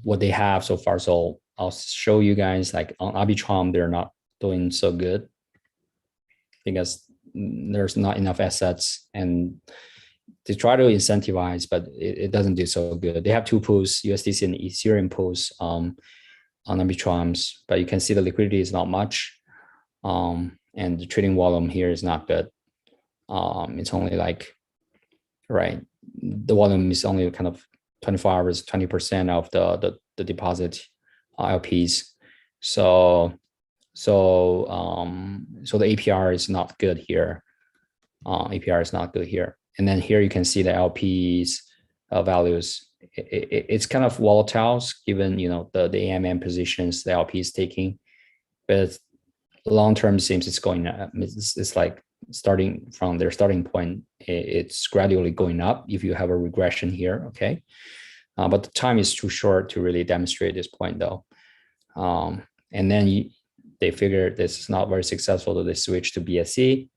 what they have so far. So I'll show you guys like on Arbitrum, they're not doing so good because there's not enough assets, and they try to incentivize, but it doesn't do so good. They have two pools, USDC and Ethereum pools on Arbitrums, but you can see the liquidity is not much, and the trading volume here is not good. It's only like, right, the volume is only kind of 24 hours, 20% of the deposit LPs. So the APR is not good here. APR is not good here. And then here you can see the LPs values. It's kind of volatile given the AMM positions the LP is taking, but long term seems it's going up. It's like starting from their starting point, it's gradually going up if you have a regression here. Okay, but the time is too short to really demonstrate this point though. And then they figure this is not very successful, so they switch to BSC.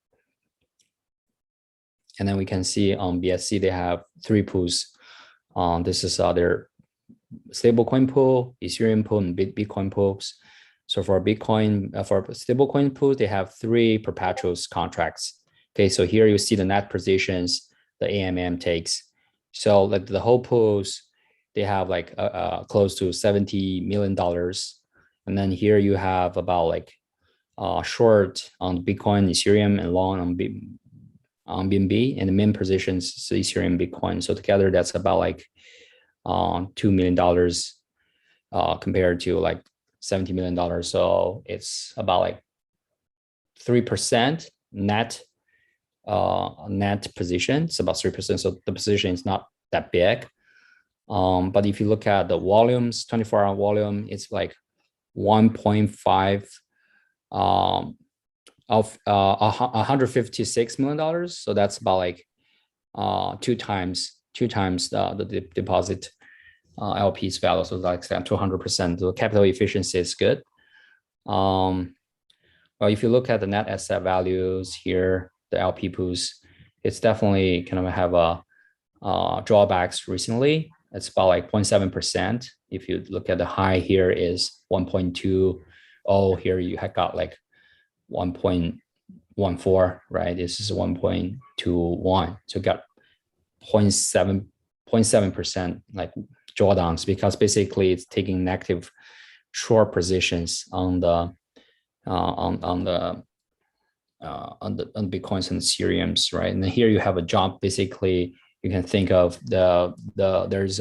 And then we can see on BSC they have three pools. This is their stablecoin pool, Ethereum pool, and Bitcoin pools. So for Bitcoin, for stablecoin pool, they have three perpetuals contracts. Okay, so here you see the net positions the AMM takes. So like the whole pools, they have like close to $70 million. And then here you have about like short on Bitcoin, Ethereum, and long on BNB, and the main positions is Ethereum, Bitcoin. So together that's about like $2 million compared to like $70 million. So it's about like 3% net net position. It's about 3%, so the position is not that big. But if you look at the volumes, 24-hour volume, it's like 1.5 of $156 million. So that's about like two times the deposit LP's value. So like 200%. The capital efficiency is good. Well, if you look at the net asset values here, the LP pools, it's definitely kind of have a drawbacks recently. It's about like 0.7%. If you look at the high here is 1.20. Here you have got like 1.14, right? This is 1.21. So you got 0.7% like drawdowns, because basically it's taking negative short positions on the Bitcoins and Ethereums, right? And then here you have a jump. Basically, you can think of there is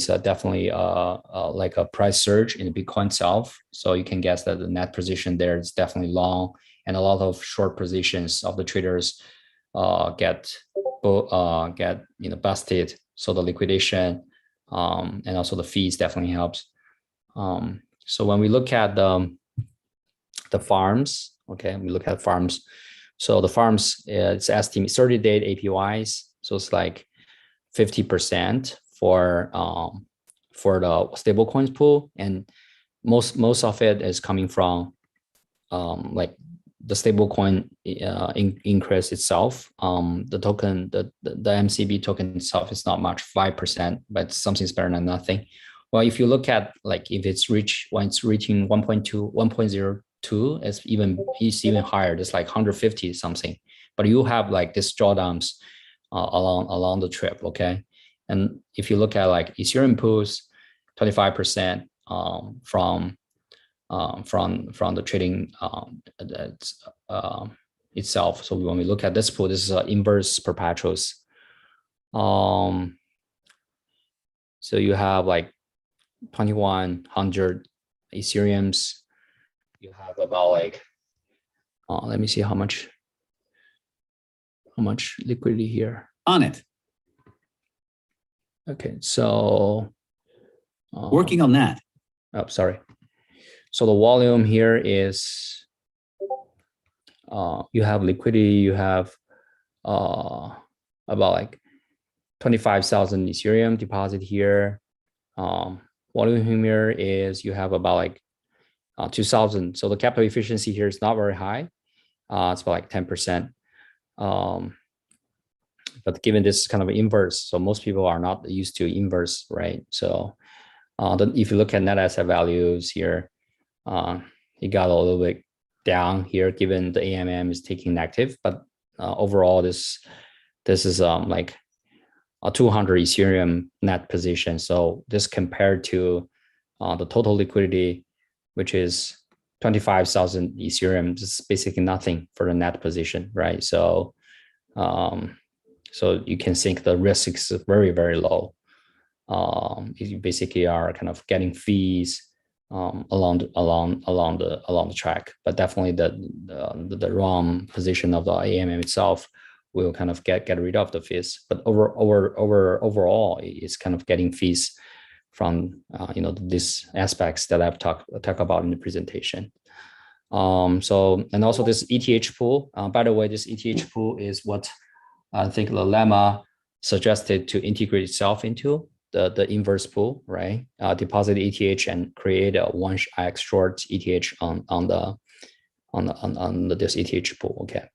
definitely like a price surge in the Bitcoin itself. So you can guess that the net position there is definitely long, and a lot of short positions of the traders get busted. So the liquidation and also the fees definitely helps. So when we look at the farms, okay, we look at farms. So the farms, it's estimated 30-day APYs. So it's like 50% for the stablecoins pool, and most of it is coming from like the stablecoin increase itself. The token, the MCB token itself is not much, 5%, but something's better than nothing. Well, if you look at like if it's when it's reaching 1.2, 1.02, it's even higher. It's like 150 something. But you have like this drawdowns along the trip, okay? And if you look at like Ethereum pools, 25% from the trading itself. So when we look at this pool, this is inverse perpetuals. So you have like 2,100 Ethereums. You have about like, let me see how much liquidity here on it. Okay, so working on that. Oh, sorry. So the volume here is you have liquidity. You have about like 25,000 Ethereum deposit here. Volume here is you have about like 2,000. So the capital efficiency here is not very high. It's about like 10%. But given this kind of inverse, so most people are not used to inverse, right? So if you look at net asset values here, it got a little bit down here given the AMM is taking negative, but overall this is like a 200 Ethereum net position. So this compared to the total liquidity, which is 25,000 Ethereum, this is basically nothing for the net position, right? So so you can think the risk is very, very low. You basically are kind of getting fees along the track, but definitely the wrong position of the AMM itself will kind of get rid of the fees. But overall, it's kind of getting fees from these aspects that I've talk about in the presentation. So and also this ETH pool. By the way, this ETH pool is what I think the lemma suggested to integrate itself into the inverse pool, right? Deposit ETH and create a 1x short ETH on this ETH pool. Okay,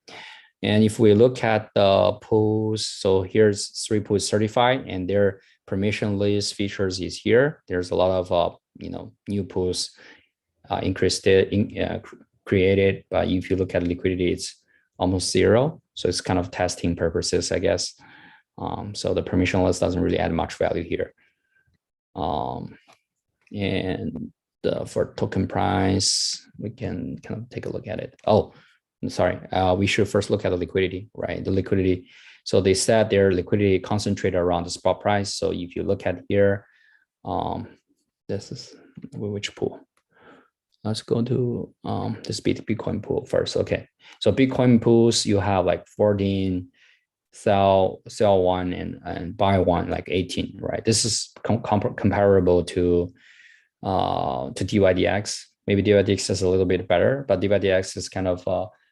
and if we look at the pools, so here's 3 pools certified, and their permissionless features is here. There's a lot of new pools created, but if you look at liquidity, it's almost zero. So it's kind of testing purposes, I guess. So the permissionless doesn't really add much value here. And for token price, we can kind of take a look at it. Oh, I'm sorry. We should first look at the liquidity, right? The liquidity. So they said their liquidity concentrated around the spot price. So if you look at here, this is which pool? let's go to this Bitcoin pool first. Okay, so Bitcoin pools, you have like 14, sell one and buy one, like 18, right? This is comparable to DYDX. Maybe DYDX is a little bit better, but DYDX is kind of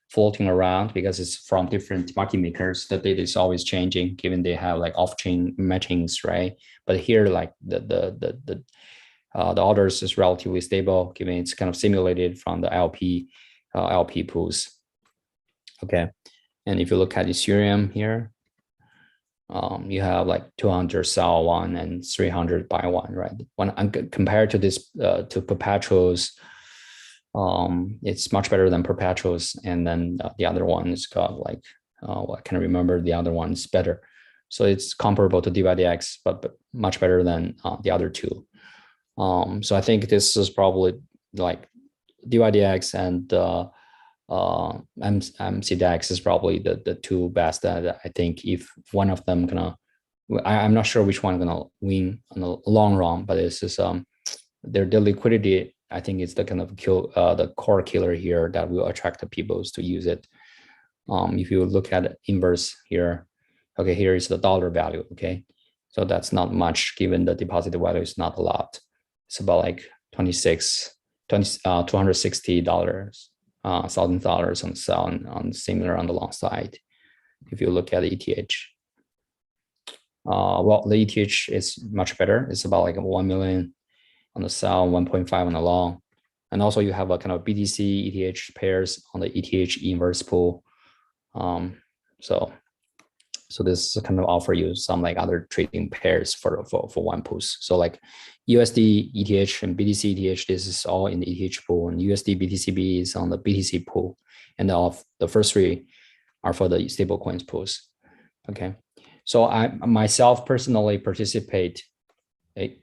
floating around because it's from different market makers. The data is always changing, given they have like off-chain matchings, right? But here, like the orders is relatively stable, given it's kind of simulated from the LP pools. Okay, and if you look at Ethereum here, you have like 200 sell one and 300 buy one, right? When compared to this to perpetuals, it's much better than perpetuals, and then the other one's got like I can't remember, the other one's better. So it's comparable to DYDX, but much better than the other two. So I think this is probably like DYDX and Mcdex is probably the two best that I think if one of them I'm not sure which one gonna win in the long run, but it's just their liquidity, I think it's the kind of the core killer here that will attract the people to use it. If you look at inverse here, okay, here is the dollar value, okay? So that's not much given the deposit value is not a lot. It's about like $260,000 $1,000 on sell and on similar on the long side. If you look at ETH, well, the ETH is much better. It's about like 1 million on the sell, 1.5 on the long, and also you have a kind of BTC ETH pairs on the ETH inverse pool. So this kind of offer you some like other trading pairs for one pool. So like USD ETH and BTC ETH, this is all in the ETH pool, and USD BTCB is on the BTC pool, and the first three are for the stable coins pools. Okay, so I myself personally participate. Okay,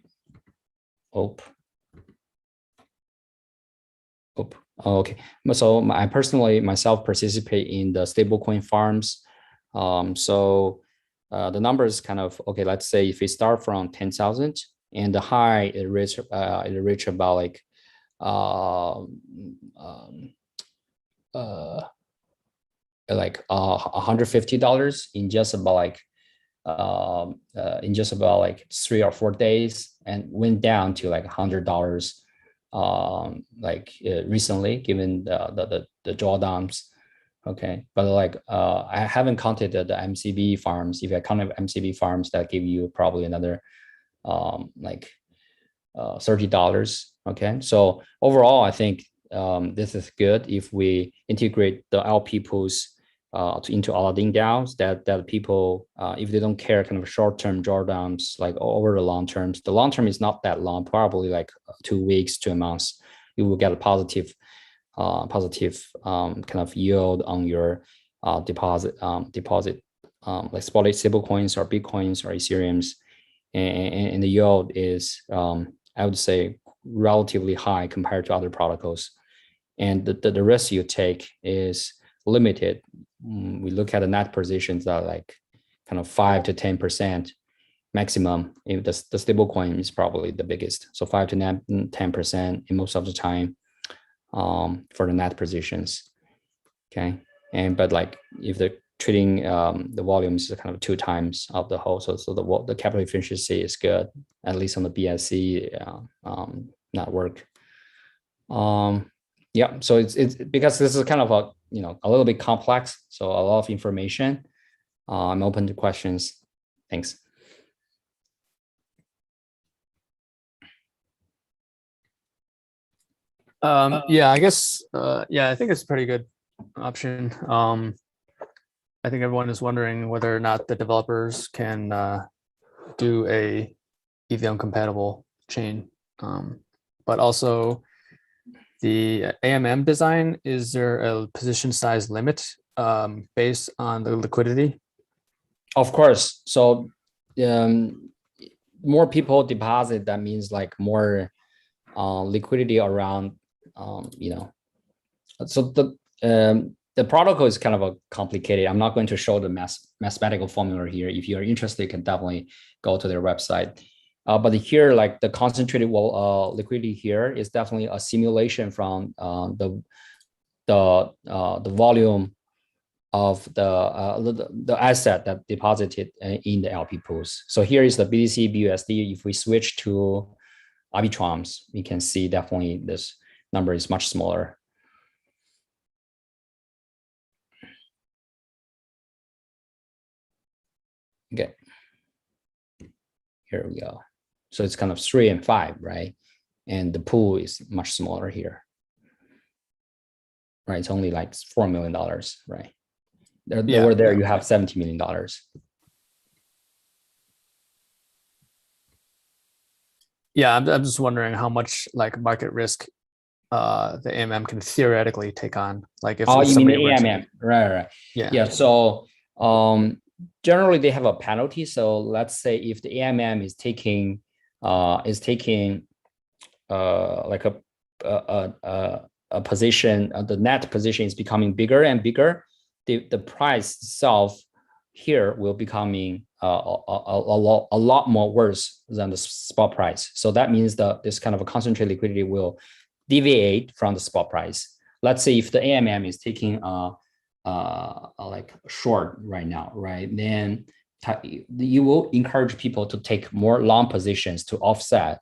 so I personally myself participate in the stablecoin farms. So the number is kind of okay. Let's say if we start from 10,000 and the high it reach about like $150 in just about like 3 or 4 days, and went down to like $100 recently, given the drawdowns. Okay, but like I haven't counted the MCB farms. If I count MCB farms, that give you probably another $30. Okay, so overall, I think this is good if we integrate the LP pools into AladdinDAOs. That people, if they don't care kind of short-term drawdowns like over the long terms, the long term is not that long, probably like 2 weeks to a month, you will get a positive kind of yield on your deposit like stable coins or Bitcoins or Ethereums, and the yield is I would say relatively high compared to other protocols, and the risk you take is limited. We look at the net positions that are like kind of 5 to 10% maximum. If the stable coin is probably the biggest, so 5 to 10% in most of the time for the net positions. Okay, but like if the trading the volume is kind of 2 times of the whole, so the capital efficiency is good, at least on the BSC network. Yeah, so it's because this is kind of a a little bit complex, so a lot of information. I'm open to questions. Thanks. Yeah, I guess I think it's a pretty good option. I think everyone is wondering whether or not the developers can do a EVM compatible chain, but also the AMM design, is there a position size limit based on the liquidity? Of course. So more people deposit, that means like more liquidity around, so the protocol is kind of a complicated. I'm not going to show the mathematical formula here. If you're interested, you can definitely go to their website. But here, like the concentrated liquidity here is definitely a simulation from the volume of the asset that deposited in the LP pools. So here is the BTC BUSD. If we switch to arbitrams, we can see definitely this number is much smaller. Okay, here we go. So it's kind of 3 and 5, right? And the pool is much smaller here, right? It's only like $4 million, right? Over there, you have $70 million. Yeah, I'm just wondering how much like market risk the AMM can theoretically take on. Like if you somebody mean AMM, right? Yeah. So generally they have a penalty. So let's say if the AMM is taking like a position, the net position is becoming bigger and bigger, the price itself here will becoming a lot more worse than the spot price. So that means that this kind of a concentrated liquidity will deviate from the spot price. Let's say if the AMM is taking like short right now, right? Then you will encourage people to take more long positions to offset,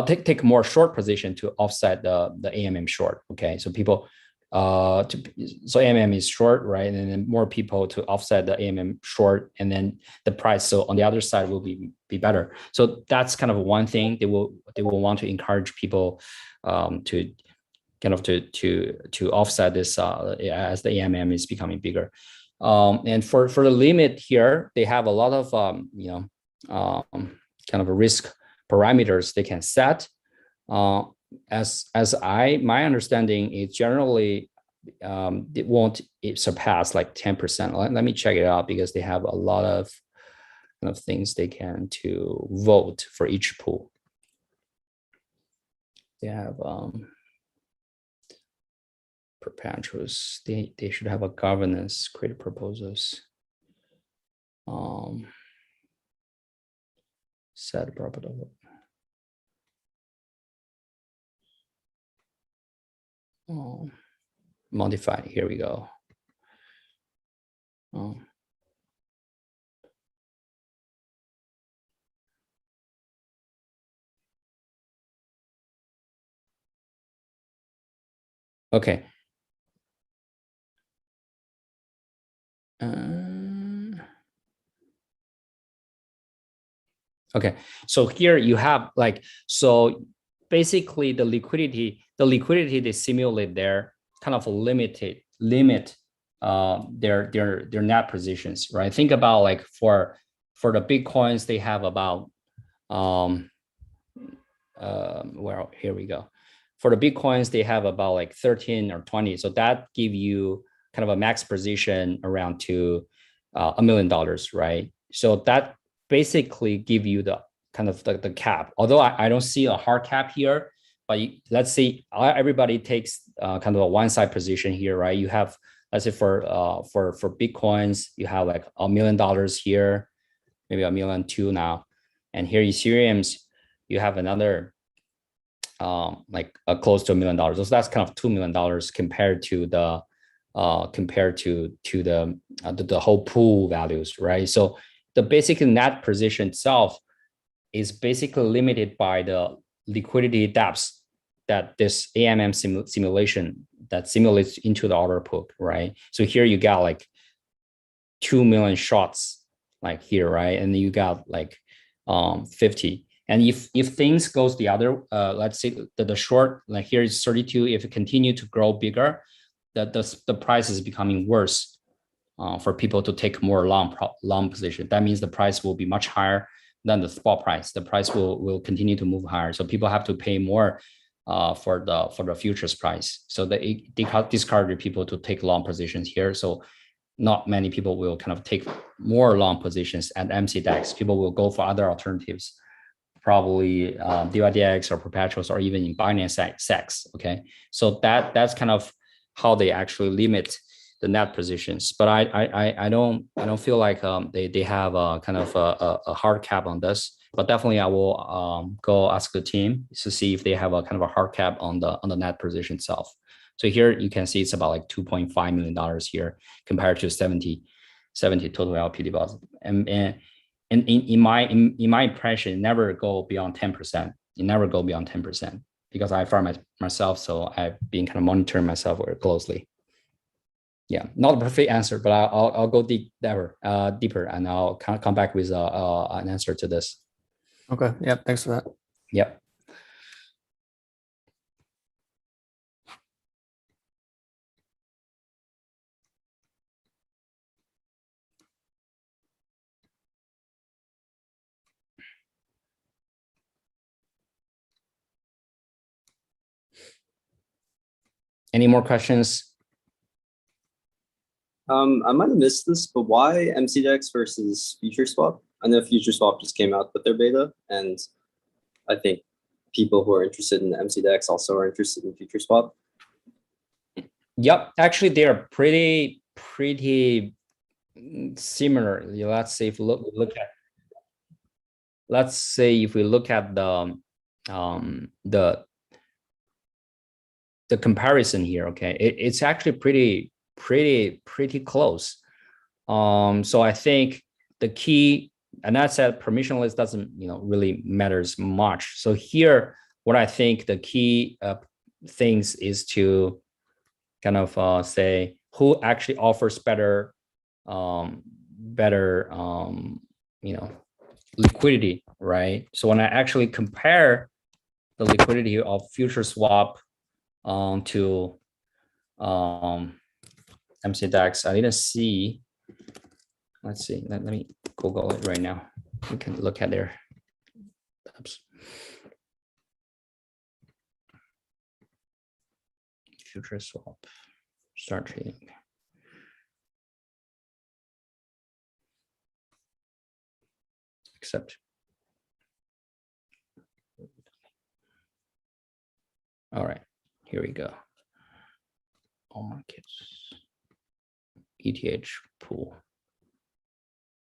take more short position to offset the AMM short. Okay, so people, so AMM is short, right? And then more people to offset the AMM short, and then the price. So on the other side will be better. So that's kind of one thing they will want to encourage people to kind of to offset this as the AMM is becoming bigger. And for the limit here, they have a lot of kind of a risk parameters they can set. My understanding is generally it won't surpass like 10%. Let me check it out, because they have a lot of kind of things they can to vote for each pool. They have perpetuals. They should have a governance, create proposals. Set property. Modify. Here we go. Okay. Okay. So here you have like, so basically the liquidity they simulate there kind of limit their net positions, right? Think about like for the Bitcoins, they have about well, here we go. For the Bitcoins, they have about like 13 or 20. So that give you kind of a max position around to $1 million, right? So that basically give you the kind of the cap. Although I don't see a hard cap here, but let's say everybody takes kind of a one side position here, right? You have, let's say for Bitcoins, you have like $1 million here, maybe $1.2 million now. And here Ethereum's, you have another like close to $1 million. So that's kind of $2 million compared to the whole pool values, right? So the basic net position itself is basically limited by the liquidity depths that this AMM simulation that simulates into the order book, right? So here you got like 2 million shots like here, right? And you got like 50. And if things goes the other, let's say the short, like here is 32, if it continue to grow bigger, the price is becoming worse for people to take more long position. That means the price will be much higher than the spot price. The price will continue to move higher. So people have to pay more for the futures price. So they discourage people to take long positions here. So not many people will kind of take more long positions at Mcdex. People will go for other alternatives, probably DYDX or perpetuals, or even in Binance SEX. Okay, so that's kind of how they actually limit the net positions. But I don't feel like they have a kind of a hard cap on this, but definitely I will go ask the team to see if they have a kind of a hard cap on the net position itself. So here you can see it's about like $2.5 million here compared to 70 total LP deposit. And in my impression, never go beyond 10%. You never go beyond 10% because I farm myself, so I've been kind of monitoring myself very closely. Yeah, not a perfect answer, but I'll go deeper, and I'll kind of come back with an answer to this. Okay. Yeah. Thanks for that. Yep. Any more questions? I might have missed this, but why Mcdex versus FutureSwap? I know FutureSwap just came out with their beta, and I think people who are interested in Mcdex also are interested in FutureSwap. Yep, actually they are pretty similar. Let's say if we look at, let's say if we look at the comparison here, okay, it's actually pretty close. So I think the key, and that said, permissionless doesn't really matters much. So here, what I think the key things is to kind of say who actually offers better liquidity, right? So when I actually compare the liquidity of FutureSwap to Mcdex, I didn't see. Let's see. Let me Google it right now. We can look at their. Oops. FutureSwap. Start trading. Accept. All right. Here we go. All markets. ETH pool.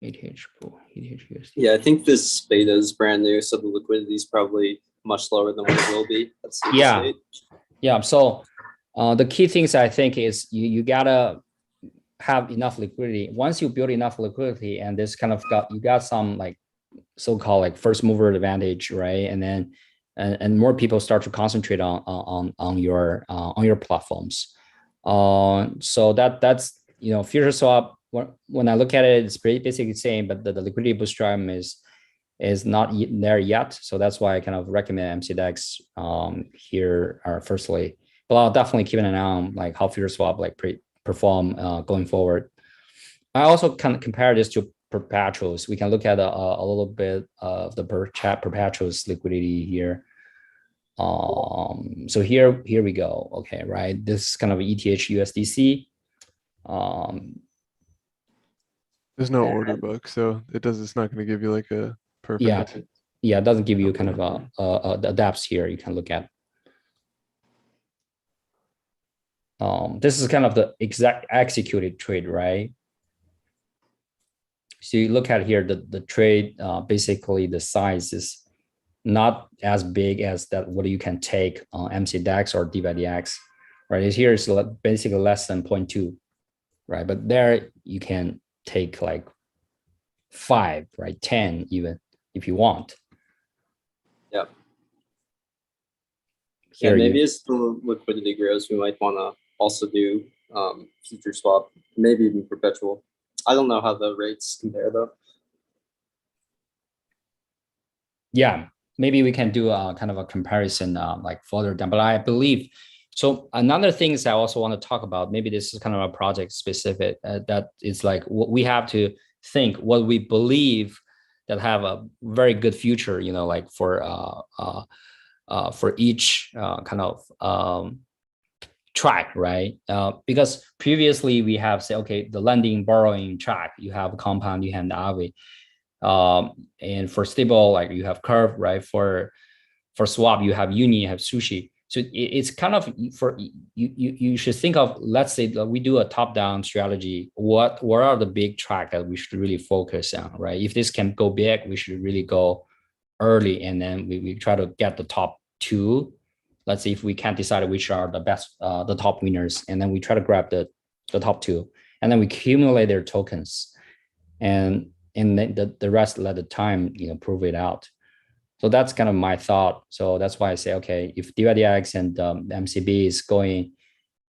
ETH pool. ETH USD. Yeah, I think this beta is brand new, so the liquidity is probably much lower than what it will be. That's yeah. Yeah. So the key things I think is you gotta have enough liquidity. Once you build enough liquidity, and this kind of you got some like so-called like first mover advantage, right? And then and more people start to concentrate on your platforms. So that's FutureSwap. When I look at it, it's basically the same, but the liquidity bootstrap is not there yet. So that's why I kind of recommend Mcdex here firstly. But I'll definitely keep an eye on like how FutureSwap like perform going forward. I also can compare this to perpetuals. We can look at a little bit of the perpetuals liquidity here. So here we go. Okay, right. This is kind of ETH USDC. There's no order book, so it's not going to give you like a perfect. Yeah, it doesn't give you kind of the depths here. You can look at. This is kind of the exact executed trade, right? So you look at here, the trade, basically the size is not as big as that what you can take on Mcdex or D/DX, right? Here is basically less than 0.2, right? But there you can take like 5, right? 10 even if you want. Yeah. Here maybe as the liquidity grows, we might want to also do FutureSwap, maybe even perpetual. I don't know how the rates compare though. Yeah, maybe we can do a kind of a comparison like further down, but I believe, so another thing is I also want to talk about, maybe this is kind of a project specific, that is like what we have to think what we believe that have a very good future, like for each kind of track, right? Because previously we have said, okay, the lending borrowing track, you have compound, you have the Aave. And for stable, like you have curve, right? For swap, you have uni, you have sushi. So it's kind of for you should think of, let's say we do a top-down strategy. What are the big track that we should really focus on, right? If this can go big, we should really go early, and then we try to get the top two. Let's see if we can't decide which are the best, the top winners, and then we try to grab the top two, and then we accumulate their tokens, and then the rest let the time prove it out. So that's kind of my thought. So that's why I say, okay, if DYDX and MCB is going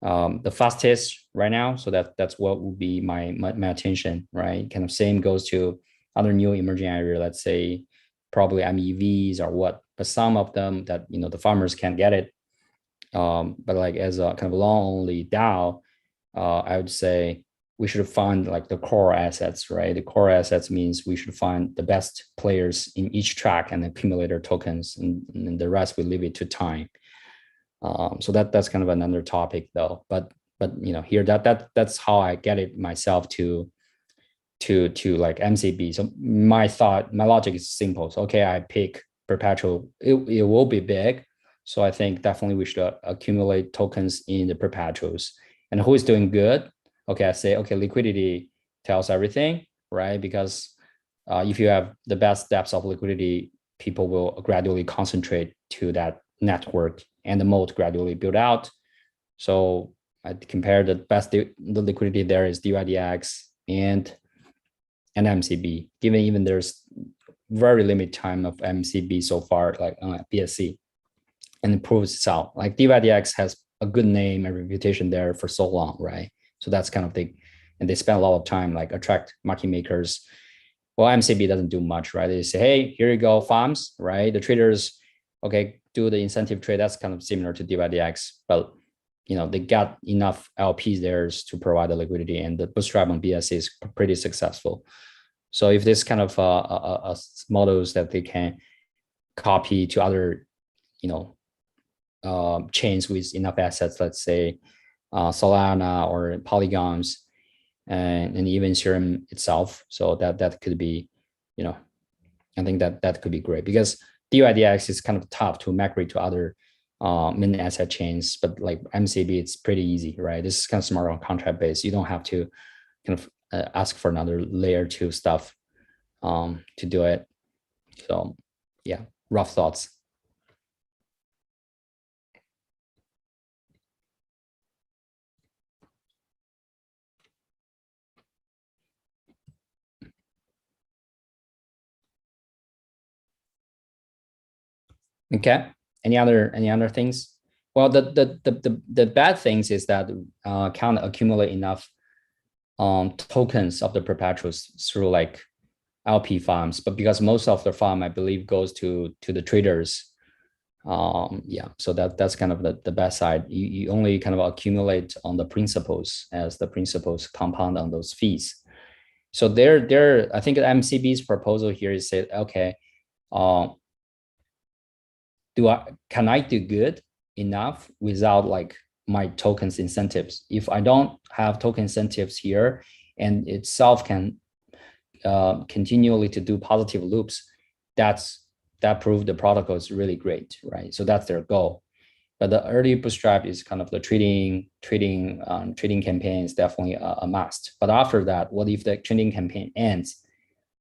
the fastest right now, so that's what would be my attention, right? Kind of same goes to other new emerging area, let's say probably MEVs or what, but some of them that the farmers can't get it. But like as a kind of long only DAO, I would say we should find like the core assets, right? The core assets means we should find the best players in each track and accumulate their tokens, and the rest we leave it to time. So that's kind of another topic though. But here that's how I get it myself to like MCB. So my logic is simple. So okay, I pick perpetual. It will be big. So I think definitely we should accumulate tokens in the perpetuals. And who is doing good? Okay, I say, okay, liquidity tells everything, right? Because if you have the best depths of liquidity, people will gradually concentrate to that network and the moat gradually build out. So I compare the liquidity there is DYDX and MCB, given even there's very limited time of MCB so far, like BSC, and it proves itself. Like DYDX has a good name and reputation there for so long, right? So that's kind of and they spend a lot of time like attract market makers. Well, MCB doesn't do much, right? They say, hey, here you go, farms, right? The traders, okay, do the incentive trade. That's kind of similar to DYDX, but they got enough LPs there to provide the liquidity, and the bootstrap on BSC is pretty successful. So if this kind of models that they can copy to other, chains with enough assets, let's say Solana or Polygons, and even Ethereum itself. So that could be, I think that could be great, because DYDX is kind of tough to migrate to other main asset chains, but like MCB, it's pretty easy, right? This is kind of smart contract based. You don't have to kind of ask for another layer 2 stuff to do it. So yeah, rough thoughts. Okay. Any other things? Well, the bad things is that can't accumulate enough tokens of the perpetuals through like LP farms, but because most of the farm I believe goes to the traders. Yeah, so that's kind of the bad side. You only kind of accumulate on the principles as the principles compound on those fees. So I think MCB's proposal here is say, okay, can I do good enough without like my tokens incentives? If I don't have token incentives here and itself can continually to do positive loops, that prove the protocol is really great, right? So that's their goal. But the early bootstrap is kind of the trading campaign is definitely a must. But after that, what if the trading campaign ends?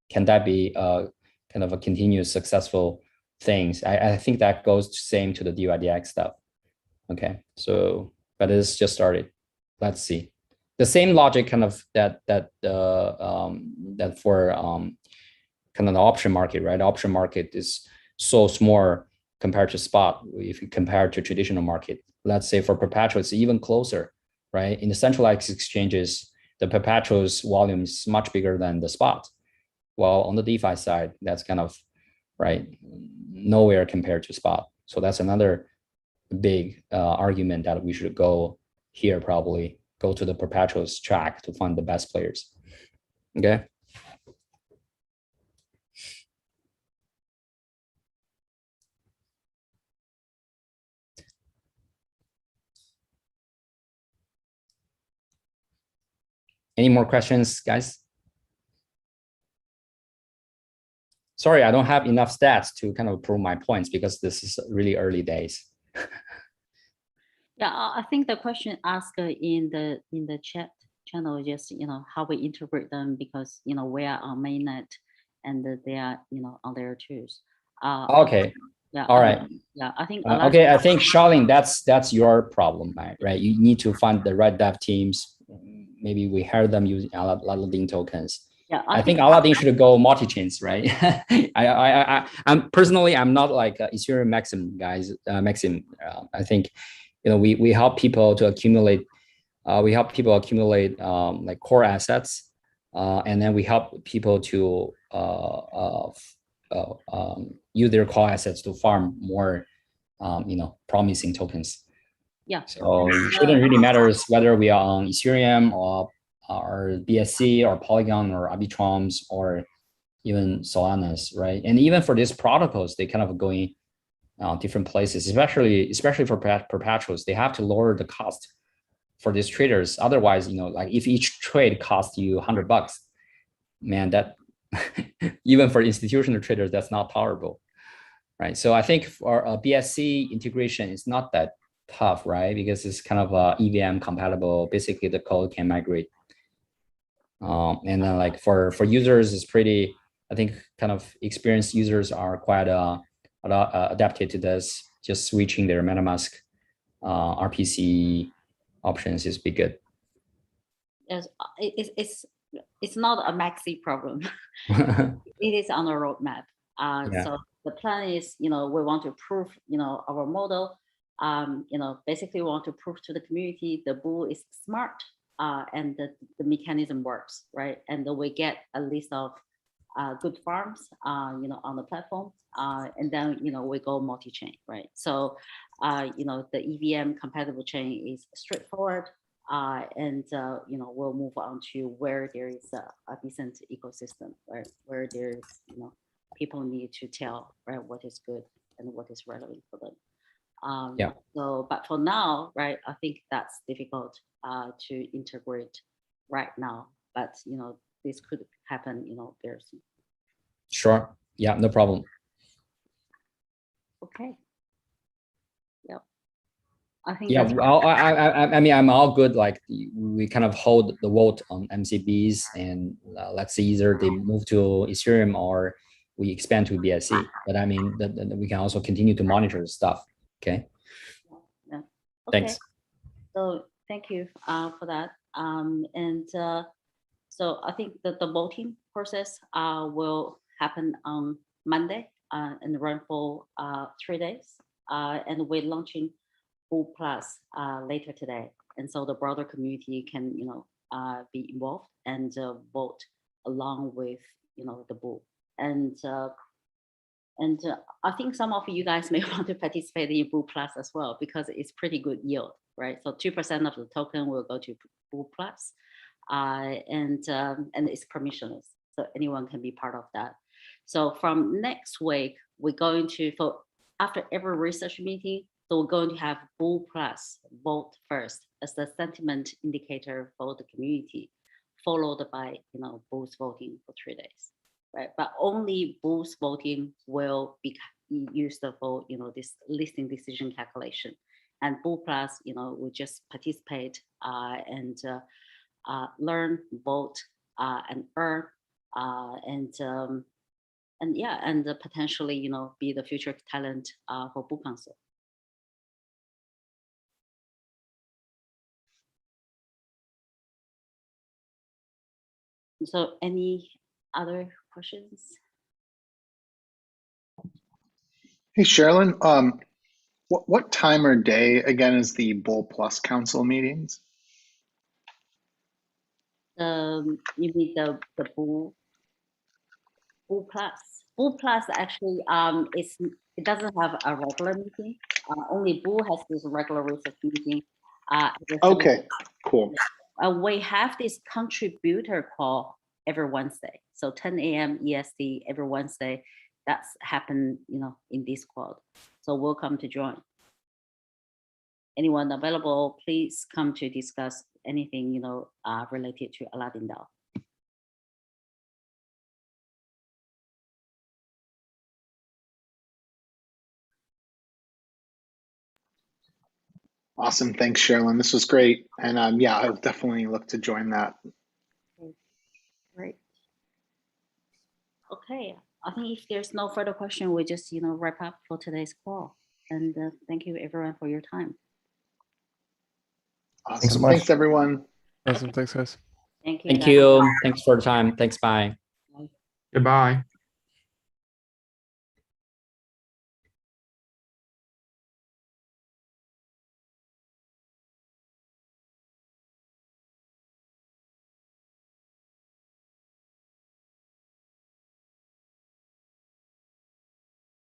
Can that be kind of a continuous successful things? I think that goes same to the DYDX stuff. Okay, so but it's just started. Let's see. The same logic kind of that for kind of the option market, right? Option market is so small compared to spot. If you compare to traditional market, let's say for perpetual, it's even closer, right? In the centralized exchanges, the perpetuals volume is much bigger than the spot. While on the DeFi side, that's kind of right nowhere compared to spot. So that's another big argument that we should go here, probably go to the perpetuals track to find the best players. Okay. Any more questions, guys? Sorry, I don't have enough stats to kind of prove my points because this is really early days. Yeah, I think the question asked in the chat channel, just how we interpret them, because we are on mainnet and they are on their tools. Okay. Yeah. All right. Yeah, I think. Okay, I think Sharlyn, that's your problem, right? You need to find the right dev teams. Maybe we hire them using Aladdin tokens. Yeah, I think Aladdin should go multi-chains, right? I'm personally, I'm not like Ethereum Maxim guys. Maxim, I think, we help people to accumulate. We help people accumulate like core assets, and then we help people to use their core assets to farm more, promising tokens. Yeah. So it shouldn't really matter whether we are on Ethereum or BSC or Polygon or Arbitrums or even Solana's, right? And even for these protocols, they kind of going different places, especially for perpetuals. They have to lower the cost for these traders. Otherwise, like if each trade costs you $100, man, that even for institutional traders, that's not tolerable, right? So I think for a BSC integration, it's not that tough, right? Because it's kind of EVM compatible. Basically, the code can migrate. And then like for users, it's pretty, I think kind of experienced users are quite adapted to this. Just switching their MetaMask RPC options is be good. Yes, it's not a maxi problem. It is on the roadmap. Yeah. So the plan is, we want to prove, our model. Basically we want to prove to the community the Boule is smart, and the mechanism works, right? And then we get a list of good farms, on the platform, and then we go multi-chain, right? So the EVM compatible chain is straightforward, and we'll move on to where there is a decent ecosystem, right? Where there's people need to tell, right, what is good and what is relevant for them. Yeah. So, but for now, right, I think that's difficult to integrate right now. But this could happen, very soon. Sure. Yeah, no problem. Okay. Yeah. I think. Yeah. That's I mean, I'm all good. Like we kind of hold the vote on MCBs, and let's see either they move to Ethereum or we expand to BSC. But I mean, we can also continue to monitor the stuff. Okay. Yeah. Okay. Thanks. So thank you for that. So I think that the voting process will happen on Monday and run for 3 days. And we're launching Boule Plus later today. And so the broader community can, be involved and vote along with, the Boule. And I think some of you guys may want to participate in Boule Plus as well, because it's pretty good yield, right? So 2% of the token will go to Boule Plus, and it's permissionless, so anyone can be part of that. So from next week, we're going to, after every research meeting, so we're going to have Boule Plus vote first as the sentiment indicator for the community, followed by Boule's voting for 3 days. Right, but only Boule's voting will be used for this listing decision calculation, and Boule Plus will just participate and learn, vote, and earn, and potentially be the future talent for Boule Council. So any other questions? Hey, Sharlyn, what time or day again is the Boule Plus Council meetings? You mean the Boule Plus? Boule Plus actually it doesn't have a regular meeting. Only Boule has this regular research meeting. Okay, cool. We have this contributor call every Wednesday, so 10 a.m. EST every Wednesday. That's happened, in Discord. So welcome to join. Anyone available, please come to discuss anything, related to AladdinDAO. Awesome, thanks, Sharlyn. This was great, and yeah, I'll definitely look to join that. Great. Okay, I think if there's no further question, we just, wrap up for today's call. And thank you everyone for your time. Awesome. Thanks so much. Thanks, everyone. Awesome. Thanks, guys. Thank you. Thank guys. you. Thanks for the time. Thanks. Bye. Goodbye.